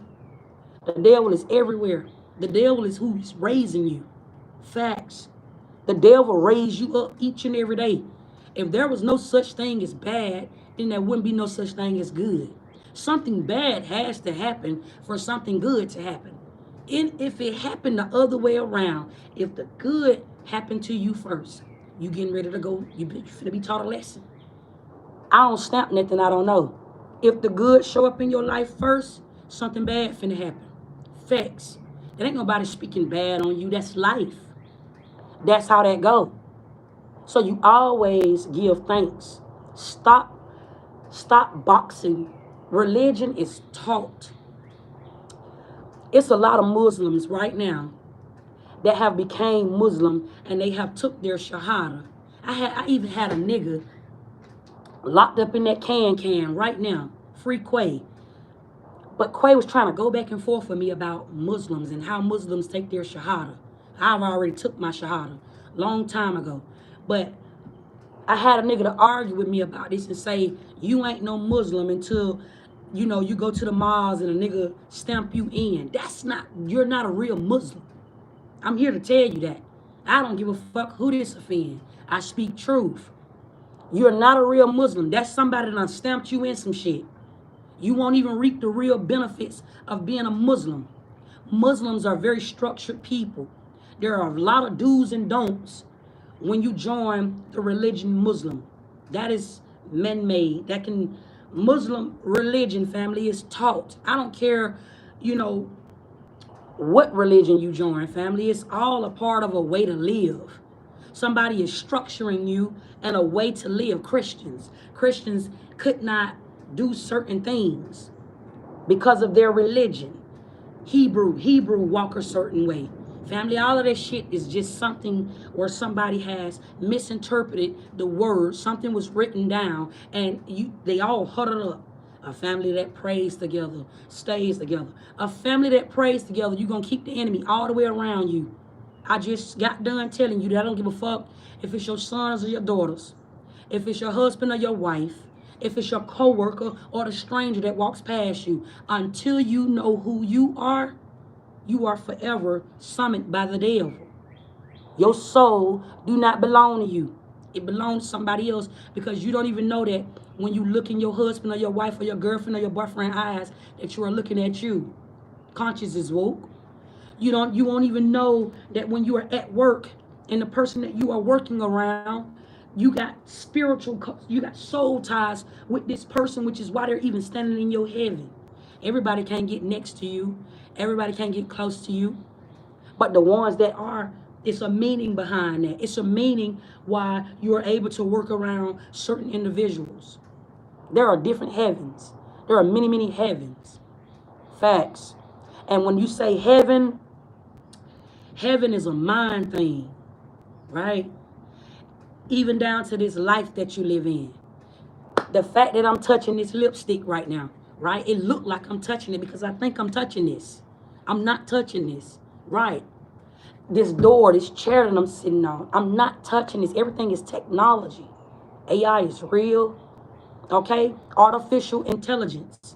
The devil is everywhere. The devil is who's raising you. Facts. The devil raised you up each and every day. If there was no such thing as bad, then there wouldn't be no such thing as good. Something bad has to happen for something good to happen. And if it happened the other way around, if the good happened to you first, you getting ready to go, you finna be taught a lesson. I don't stamp nothing I don't know. If the good show up in your life first, something bad finna happen. Facts. There ain't nobody speaking bad on you. That's life. That's how that go. So you always give thanks. Stop boxing. Religion is taught. It's a lot of Muslims right now that have became Muslim and they have took their shahada. I even had a nigga locked up in that can right now. Free Quay. But Quay was trying to go back and forth with me about Muslims and how Muslims take their shahada. I've already took my shahada long time ago. But I had a nigga to argue with me about this and say, you ain't no Muslim until, you go to the mosque and a nigga stamp you in. You're not a real Muslim. I'm here to tell you that. I don't give a fuck who this offend. I speak truth. You're not a real Muslim. That's somebody that done stamped you in some shit. You won't even reap the real benefits of being a Muslim. Muslims are very structured people. There are a lot of do's and don'ts when you join the religion Muslim. That is man-made. Muslim religion, family, is taught. I don't care, you know, what religion you join, family. It's all a part of a way to live. Somebody is structuring you and a way to live. Christians could not do certain things because of their religion. Hebrew walk a certain way. Family, all of that shit is just something where somebody has misinterpreted the word. Something was written down and they all huddled up. A family that prays together stays together. A family that prays together, you're going to keep the enemy all the way around you. I just got done telling you that I don't give a fuck if it's your sons or your daughters, if it's your husband or your wife, if it's your coworker or the stranger that walks past you. Until you know who you are forever summoned by the devil. Your soul do not belong to you. It belongs to somebody else, because you don't even know that when you look in your husband or your wife or your girlfriend or your boyfriend's eyes that you are looking at you. Conscious is woke. You won't even know that when you are at work and the person that you are working around, you got soul ties with this person, which is why they're even standing in your heaven. Everybody can't get next to you. Everybody can't get close to you. But the ones that are, it's a meaning behind that. It's a meaning why you are able to work around certain individuals. There are different heavens. There are many, many heavens. Facts. And when you say heaven, heaven is a mind thing, right? Even down to this life that you live in. The fact that I'm touching this lipstick right now, right? It looked like I'm touching it because I think I'm touching this. I'm not touching this, right? This door, this chair that I'm sitting on, I'm not touching this. Everything is technology. AI is real, okay? Artificial intelligence.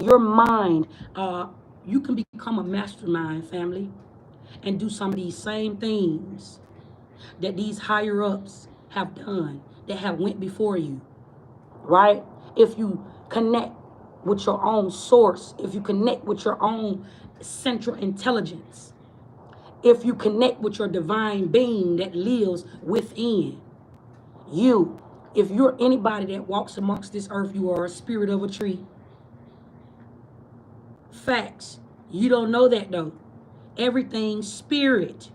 Your mind, you can become a mastermind, family, and do some of these same things that these higher ups have done, that have went before you, right? If you connect with your own source, if you connect with your own central intelligence, if you connect with your divine being that lives within you, if you're anybody that walks amongst this earth, you are a spirit of a tree. Facts. You don't know that though. Everything spirit.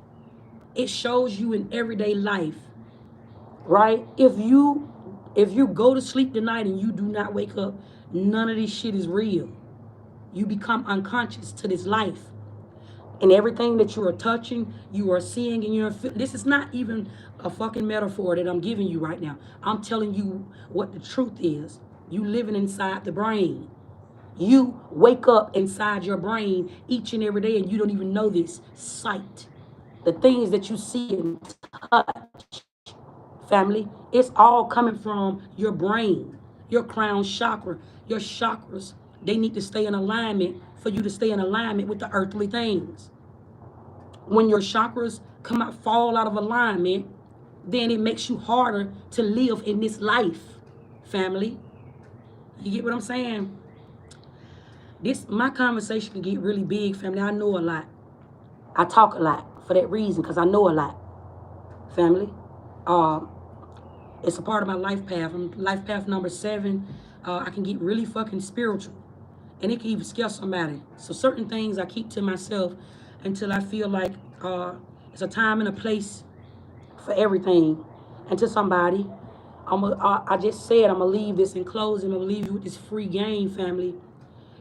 It shows you in everyday life, right? If you go to sleep tonight and you do not wake up, none of this shit is real. You become unconscious to this life. And everything that you are touching, you are seeing, and this is not even a fucking metaphor that I'm giving you right now. I'm telling you what the truth is. You living inside the brain. You wake up inside your brain each and every day, and you don't even know this. Sight. The things that you see and touch, family, it's all coming from your brain, your crown chakra, your chakras. They need to stay in alignment for you to stay in alignment with the earthly things. When your chakras fall out of alignment, then it makes you harder to live in this life, family. You get what I'm saying? My conversation can get really big, family. I know a lot. I talk a lot for that reason, because I know a lot, family. It's a part of my life path. I'm life path number 7. I can get really fucking spiritual, and it can even scare somebody. So certain things I keep to myself until I feel like it's a time and a place for everything. And to somebody, I just said I'm gonna leave this in closing. I'm gonna leave you with this free game, family.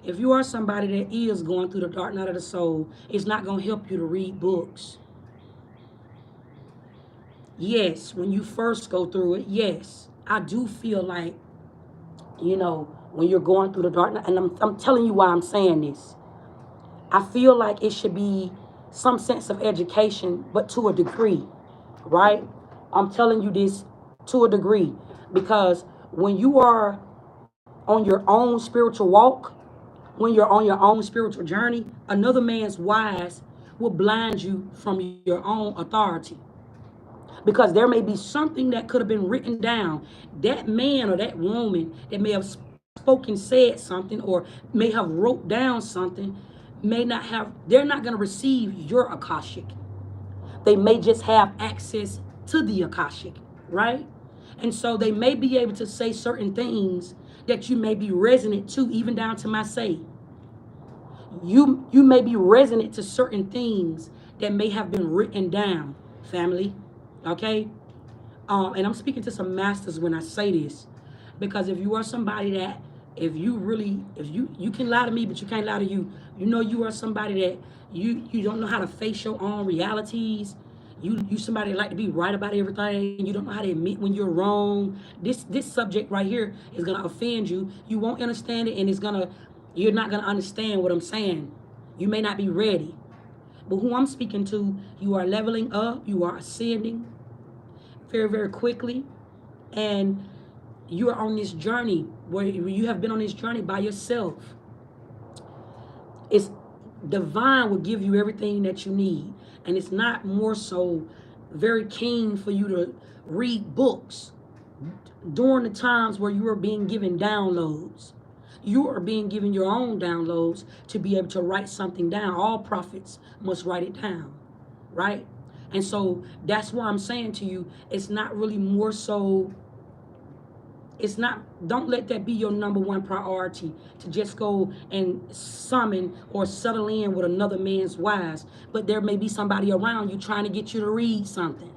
If you are somebody that is going through the dark night of the soul, it's not gonna help you to read books. Yes, when you first go through it, yes, I do feel like, when you're going through the dark night, and I'm telling you why I'm saying this. I feel like it should be some sense of education, but to a degree, right? I'm telling you this to a degree, because when you are on your own spiritual walk, when you're on your own spiritual journey, another man's wise will blind you from your own authority. Because there may be something that could have been written down. That man or that woman that may have said something, or may have wrote down something, may not have, they're not going to receive your Akashic. They may just have access to the Akashic, right? And so they may be able to say certain things that you may be resonant to, even down to my say. You may be resonant to certain things that may have been written down, family. Okay? And I'm speaking to some masters when I say this. Because if you are somebody that, if you can lie to me, but you can't lie to you. You know you are somebody that you don't know how to face your own realities. You somebody that like to be right about everything. You don't know how to admit when you're wrong. This subject right here is gonna offend you. You won't understand it, and you're not gonna understand what I'm saying. You may not be ready. But who I'm speaking to, you are leveling up, you are ascending very, very quickly. And you are on this journey where you have been on this journey by yourself. It's divine will give you everything that you need. And it's not more so very keen for you to read books during the times where you are being given downloads. You are being given your own downloads to be able to write something down. All prophets must write it down, right? And so that's why I'm saying to you, it's not really more so, it's not, don't let that be your number one priority to just go and summon or settle in with another man's wives. But there may be somebody around you trying to get you to read something.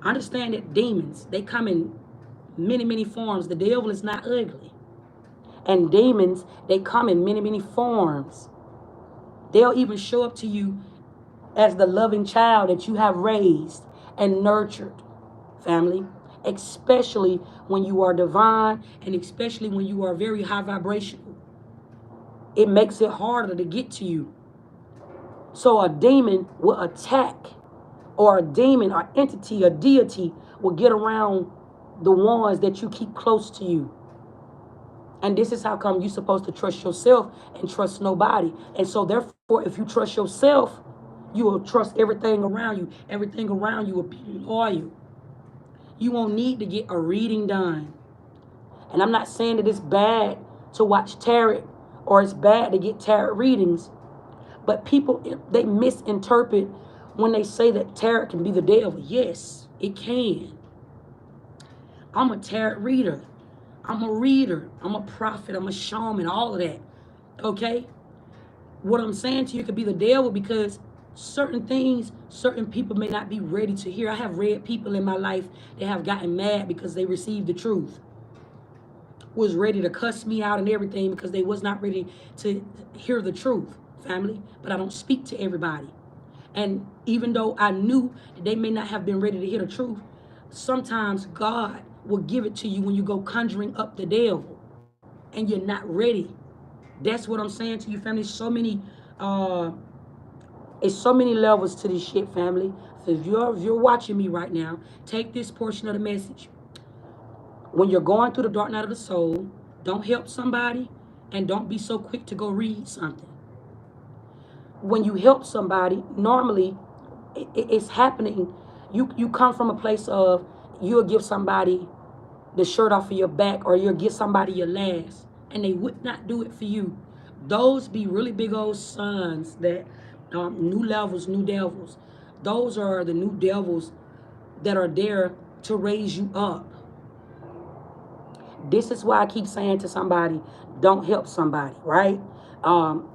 Understand that demons, they come in many, many forms. The devil is not ugly. And demons, they come in many, many forms. They'll even show up to you as the loving child that you have raised and nurtured, family. Especially when you are divine, and especially when you are very high vibrational. It makes it harder to get to you. So a demon will attack, or a demon, or entity, or deity will get around the ones that you keep close to you. And this is how come you're supposed to trust yourself and trust nobody. And so therefore, if you trust yourself, you will trust everything around you. Everything around you will be loyal. You won't need to get a reading done. And I'm not saying that it's bad to watch tarot or it's bad to get tarot readings. But people, they misinterpret when they say that tarot can be the devil. Yes, it can. I'm a tarot reader. I'm a reader. I'm a prophet. I'm a shaman, all of that. Okay? What I'm saying to you could be the devil because certain things, certain people may not be ready to hear. I have read people in my life that have gotten mad because they received the truth. Was ready to cuss me out and everything because they was not ready to hear the truth, family. But I don't speak to everybody. And even though I knew that they may not have been ready to hear the truth, sometimes God will give it to you when you go conjuring up the devil and you're not ready. That's what I'm saying to you, family. It's so many levels to this shit, family. So if you're watching me right now, take this portion of the message. When you're going through the dark night of the soul, don't help somebody and don't be so quick to go read something. When you help somebody, normally it's happening. You come from a place of you'll give somebody the shirt off of your back or you'll give somebody your last and they would not do it for you. Those be really big old sons that new levels, new devils. Those are the new devils that are there to raise you up. This is why I keep saying to somebody, don't help somebody, right?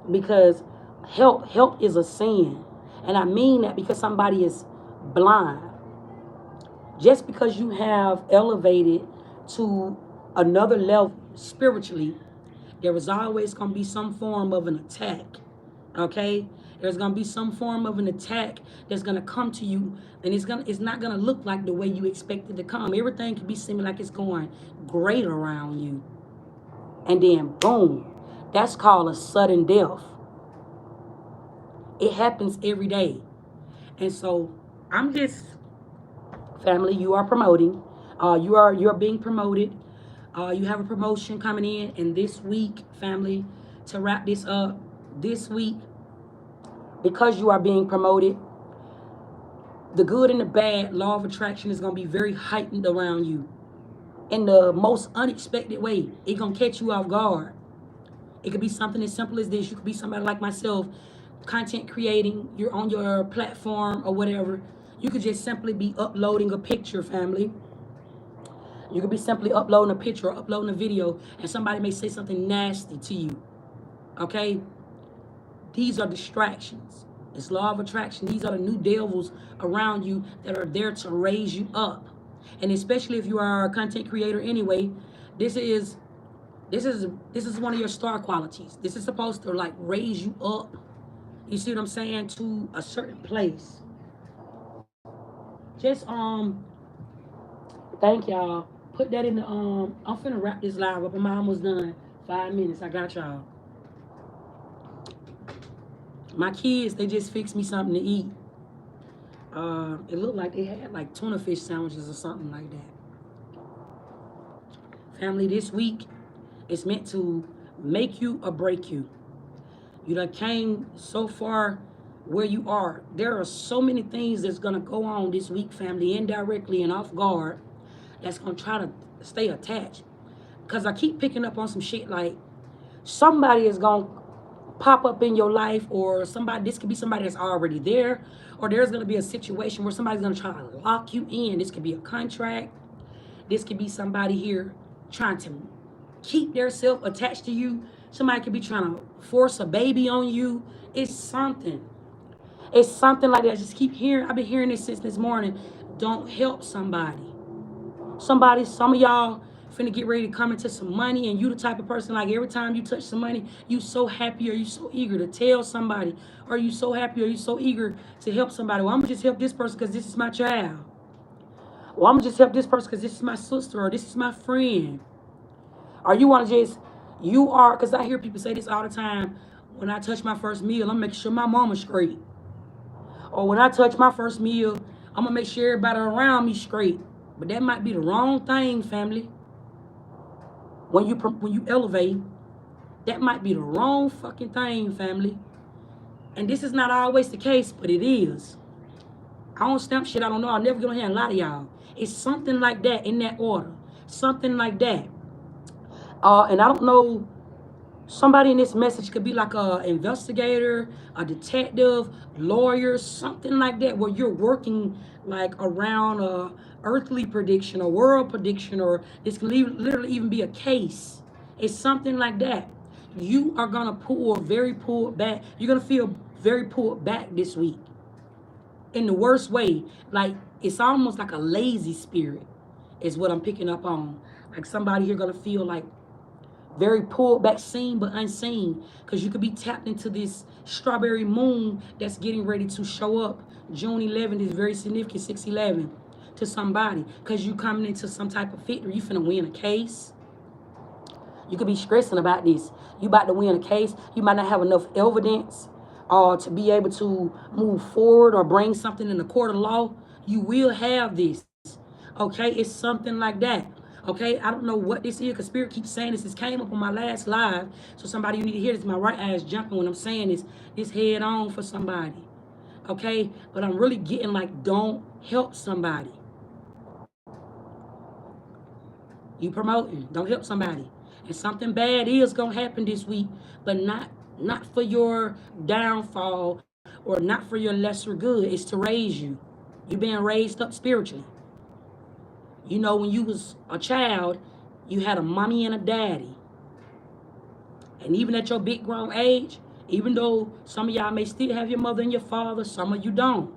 Because help is a sin. And I mean that because somebody is blind. Just because you have elevated to another level spiritually, there is always going to be some form of an attack, okay? There's going to be some form of an attack that's going to come to you, and it's not going to look like the way you expect it to come. Everything can be seeming like it's going great around you. And then, boom, that's called a sudden death. It happens every day. And so I'm just, family, you are promoting. You're being promoted. You have a promotion coming in. And this week, family, to wrap this up, this week, because you are being promoted, the good and the bad law of attraction is going to be very heightened around you in the most unexpected way. It's going to catch you off guard. It could be something as simple as this. You could be somebody like myself, content creating. You're on your platform or whatever. You could just simply be uploading a picture, family. You could be simply uploading a picture or uploading a video, and somebody may say something nasty to you. Okay? These are distractions. It's law of attraction. These are the new devils around you that are there to raise you up. And especially if you are a content creator anyway, this is this is one of your star qualities. This is supposed to like raise you up. You see what I'm saying? To a certain place. Just thank y'all. Put that in the I'm finna wrap this live up. I'm almost done. 5 minutes. I got y'all. My kids, they just fixed me something to eat. It looked like they had like tuna fish sandwiches or something like that. Family, this week, it's meant to make you or break you. You done came so far where you are. There are so many things that's going to go on this week, family, indirectly and off guard, that's going to try to stay attached. Because I keep picking up on some shit like somebody is going to pop up in your life, or somebody, this could be somebody that's already there, or there's going to be a situation where somebody's going to try to lock you in. This could be a contract. This could be somebody here trying to keep their self attached to you. Somebody could be trying to force a baby on you. It's something. It's something like that. I just keep hearing. I've been hearing this since this morning. Don't help somebody. Some of y'all finna get ready to come into some money, and you the type of person like every time you touch some money, you so happy or you so eager to tell somebody, or you so happy or you so eager to help somebody. Well, I'm gonna just help this person because this is my child. Well, I'm gonna just help this person because this is my sister or this is my friend. Or you wanna just, because I hear people say this all the time, when I touch my first meal, I'm making sure my mama's straight. Or when I touch my first meal, I'm gonna make sure everybody around me straight. But that might be the wrong thing, family. When you elevate, that might be the wrong fucking thing, family. And this is not always the case, but it is. I don't stamp shit I don't know. I'll never get on here and lie to y'all. It's something like that in that order. Something like that. And I don't know, somebody in this message could be like an investigator, a detective, lawyer, something like that, where you're working like around a earthly prediction, a world prediction, or this can literally even be a case. It's something like that. You are gonna pulled back. You're gonna feel very pulled back this week. In the worst way. Like it's almost like a lazy spirit is what I'm picking up on. Like somebody here gonna feel like very pulled back, seen but unseen, because you could be tapped into this strawberry moon that's getting ready to show up. June 11th is very significant, 6/11, to somebody, because you coming into some type of victory. You finna win a case. You could be stressing about this. You about to win a case. You might not have enough evidence to be able to move forward or bring something in the court of law. You will have this. Okay, it's something like that. Okay, I don't know what this is, because Spirit keeps saying this. This came up on my last live. So somebody, you need to hear this. My right eye is jumping when I'm saying this head on for somebody. Okay, but I'm really getting like, don't help somebody. You promoting, don't help somebody. And something bad is gonna happen this week, but not for your downfall or not for your lesser good. It's to raise you. You're being raised up spiritually. You know, when you was a child, you had a mommy and a daddy. And even at your big grown age, even though some of y'all may still have your mother and your father, some of you don't.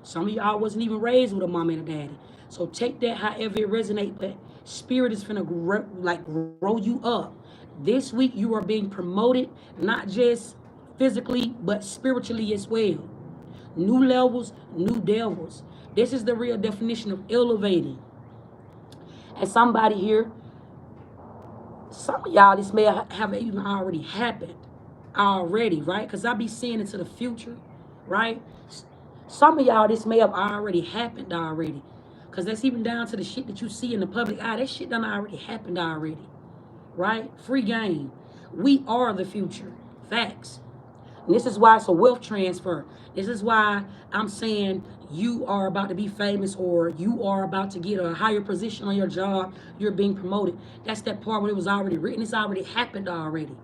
Some of y'all wasn't even raised with a mom and a daddy. So take that however it resonates, but Spirit is finna grow you up. This week you are being promoted, not just physically, but spiritually as well. New levels, new devils. This is the real definition of elevating. And somebody here, some of y'all, this may have even already happened already, right? Because I be seeing into the future, right? Some of y'all, this may have already happened already. Because that's even down to the shit that you see in the public eye. That shit done already happened already, right? Free game. We are the future. Facts. And this is why it's a wealth transfer. This is why I'm saying you are about to be famous, or you are about to get a higher position on your job. You're being promoted. That's that part where it was already written. It's already happened already.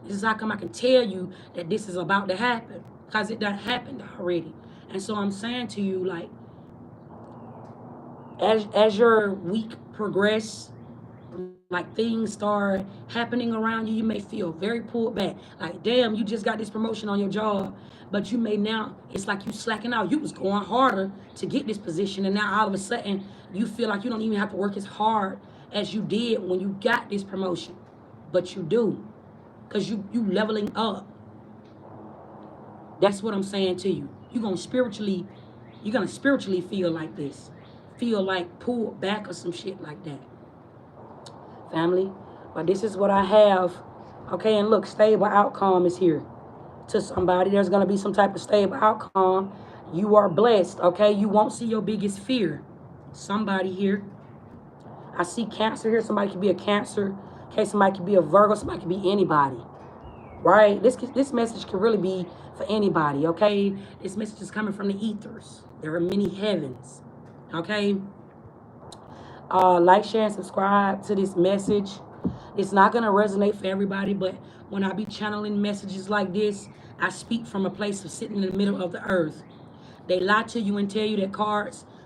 This is how come I can tell you that this is about to happen, because it done happened already. And so I'm saying to you, like, as your week progress, like things start happening around you, you may feel very pulled back. Like, damn, you just got this promotion on your job, but you may now, it's like you slacking out. You was going harder to get this position, and now all of a sudden you feel like you don't even have to work as hard as you did when you got this promotion. But you do, because you leveling up. That's what I'm saying to you. You're gonna spiritually feel like this. Feel like pulled back or some shit like that. Family. But this is what I have. Okay, and look, stable outcome is here. To somebody, there's gonna be some type of stable outcome. You are blessed, okay? You won't see your biggest fear. Somebody here. I see Cancer here. Somebody could be a Cancer. Okay, somebody could be a Virgo. Somebody could be anybody. Right? This message could really be for anybody, okay? This message is coming from the ethers. There are many heavens, okay? Like, share, and subscribe to this message. It's not going to resonate for everybody, but when I be channeling messages like this, I speak from a place of sitting in the middle of the earth. They lie to you and tell you that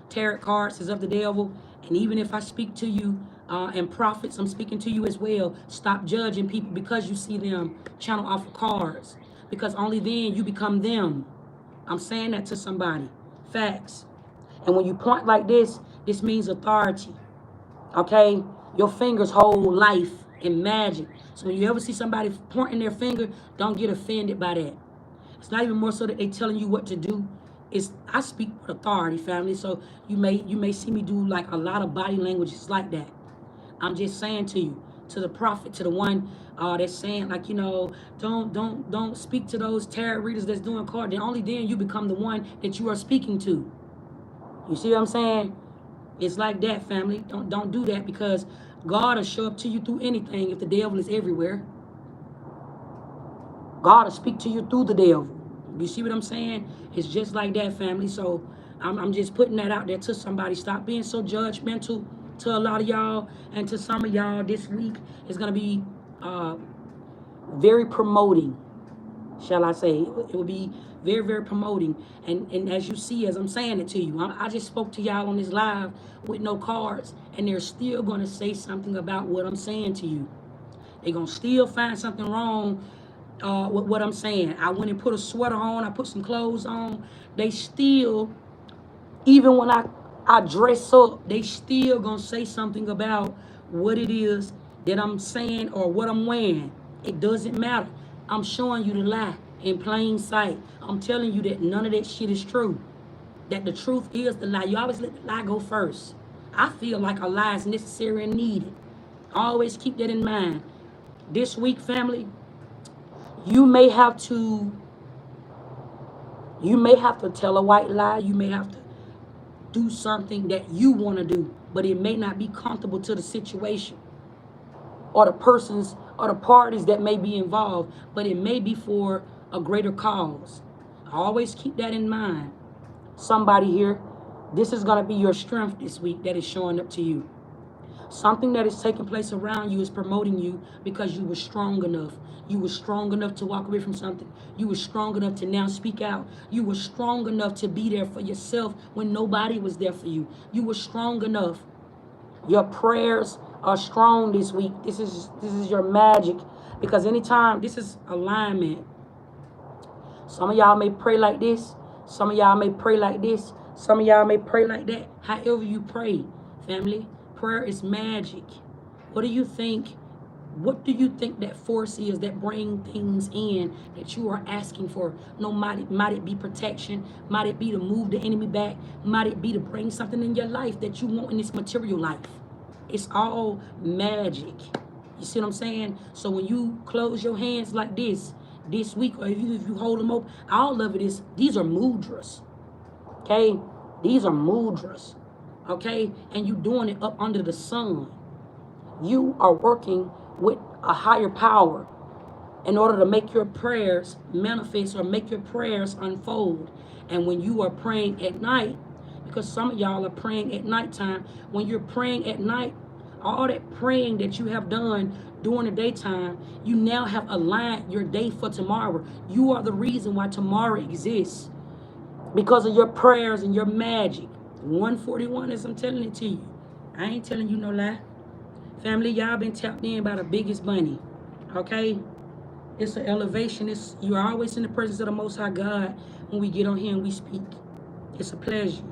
tarot cards is of the devil. And even if I speak to you and prophets, I'm speaking to you as well. Stop judging people because you see them channel off of cards. Because only then you become them. I'm saying that to somebody. Facts. And when you point like this means authority. Okay? Your fingers hold life and magic. So when you ever see somebody pointing their finger, don't get offended by that. It's not even more so that they telling you what to do. I speak with authority, family. So you may see me do like a lot of body languages like that. I'm just saying to you, to the prophet, to the one that's saying, like, you know, don't speak to those tarot readers that's doing cards. Then only then you become the one that you are speaking to. You see what I'm saying? It's like that, family. Don't do that, because God will show up to you through anything if the devil is everywhere. God will speak to you through the devil. You see what I'm saying? It's just like that, family. So I'm just putting that out there to somebody. Stop being so judgmental to a lot of y'all. And to some of y'all, this week is going to be very promoting, shall I say. It will be very, very promoting. And as you see, as I'm saying it to you, I just spoke to y'all on this live with no cards. And they're still going to say something about what I'm saying to you. They're going to still find something wrong with what I'm saying. I went and put a sweater on. I put some clothes on. They still, even when I dress up, they still going to say something about what it is that I'm saying or what I'm wearing. It doesn't matter. I'm showing you the lie in plain sight. I'm telling you that none of that shit is true. That the truth is the lie. You always let the lie go first. I feel like a lie is necessary and needed. Always keep that in mind. This week, family, you may have to tell a white lie. You may have to do something that you want to do, but it may not be comfortable to the situation or the persons or the parties that may be involved, but it may be for a greater cause. Always keep that in mind. Somebody here, this is going to be your strength this week that is showing up to you. Something that is taking place around you is promoting you because you were strong enough. You were strong enough to walk away from something. You were strong enough to now speak out. You were strong enough to be there for yourself when nobody was there for you. You were strong enough. Your prayers are strong this week. This is your magic, because anytime, this is alignment. Some of y'all may pray like this. Some of y'all may pray like this. Some of y'all may pray like that. However you pray, family, prayer is magic. What do you think? What do you think that force is that bring things in that you are asking for? No, might it be protection? Might it be to move the enemy back? Might it be to bring something in your life that you want in this material life? It's all magic. You see what I'm saying? So when you close your hands like this week, or if you hold them open, all of it is, these are mudras. Okay? These are mudras. Okay? And you doing it up under the sun. You are working with a higher power in order to make your prayers manifest or make your prayers unfold. And when you are praying at night, because some of y'all are praying at nighttime, when you're praying at night, All that praying that you have done during the daytime, you now have aligned your day for tomorrow. You are the reason why tomorrow exists because of your prayers and your magic. 141 as I'm telling it to you. I ain't telling you no lie. Family, y'all been tapped in by the biggest bunny. Okay? It's an elevation. You're always in the presence of the Most High God when we get on here and we speak. It's a pleasure.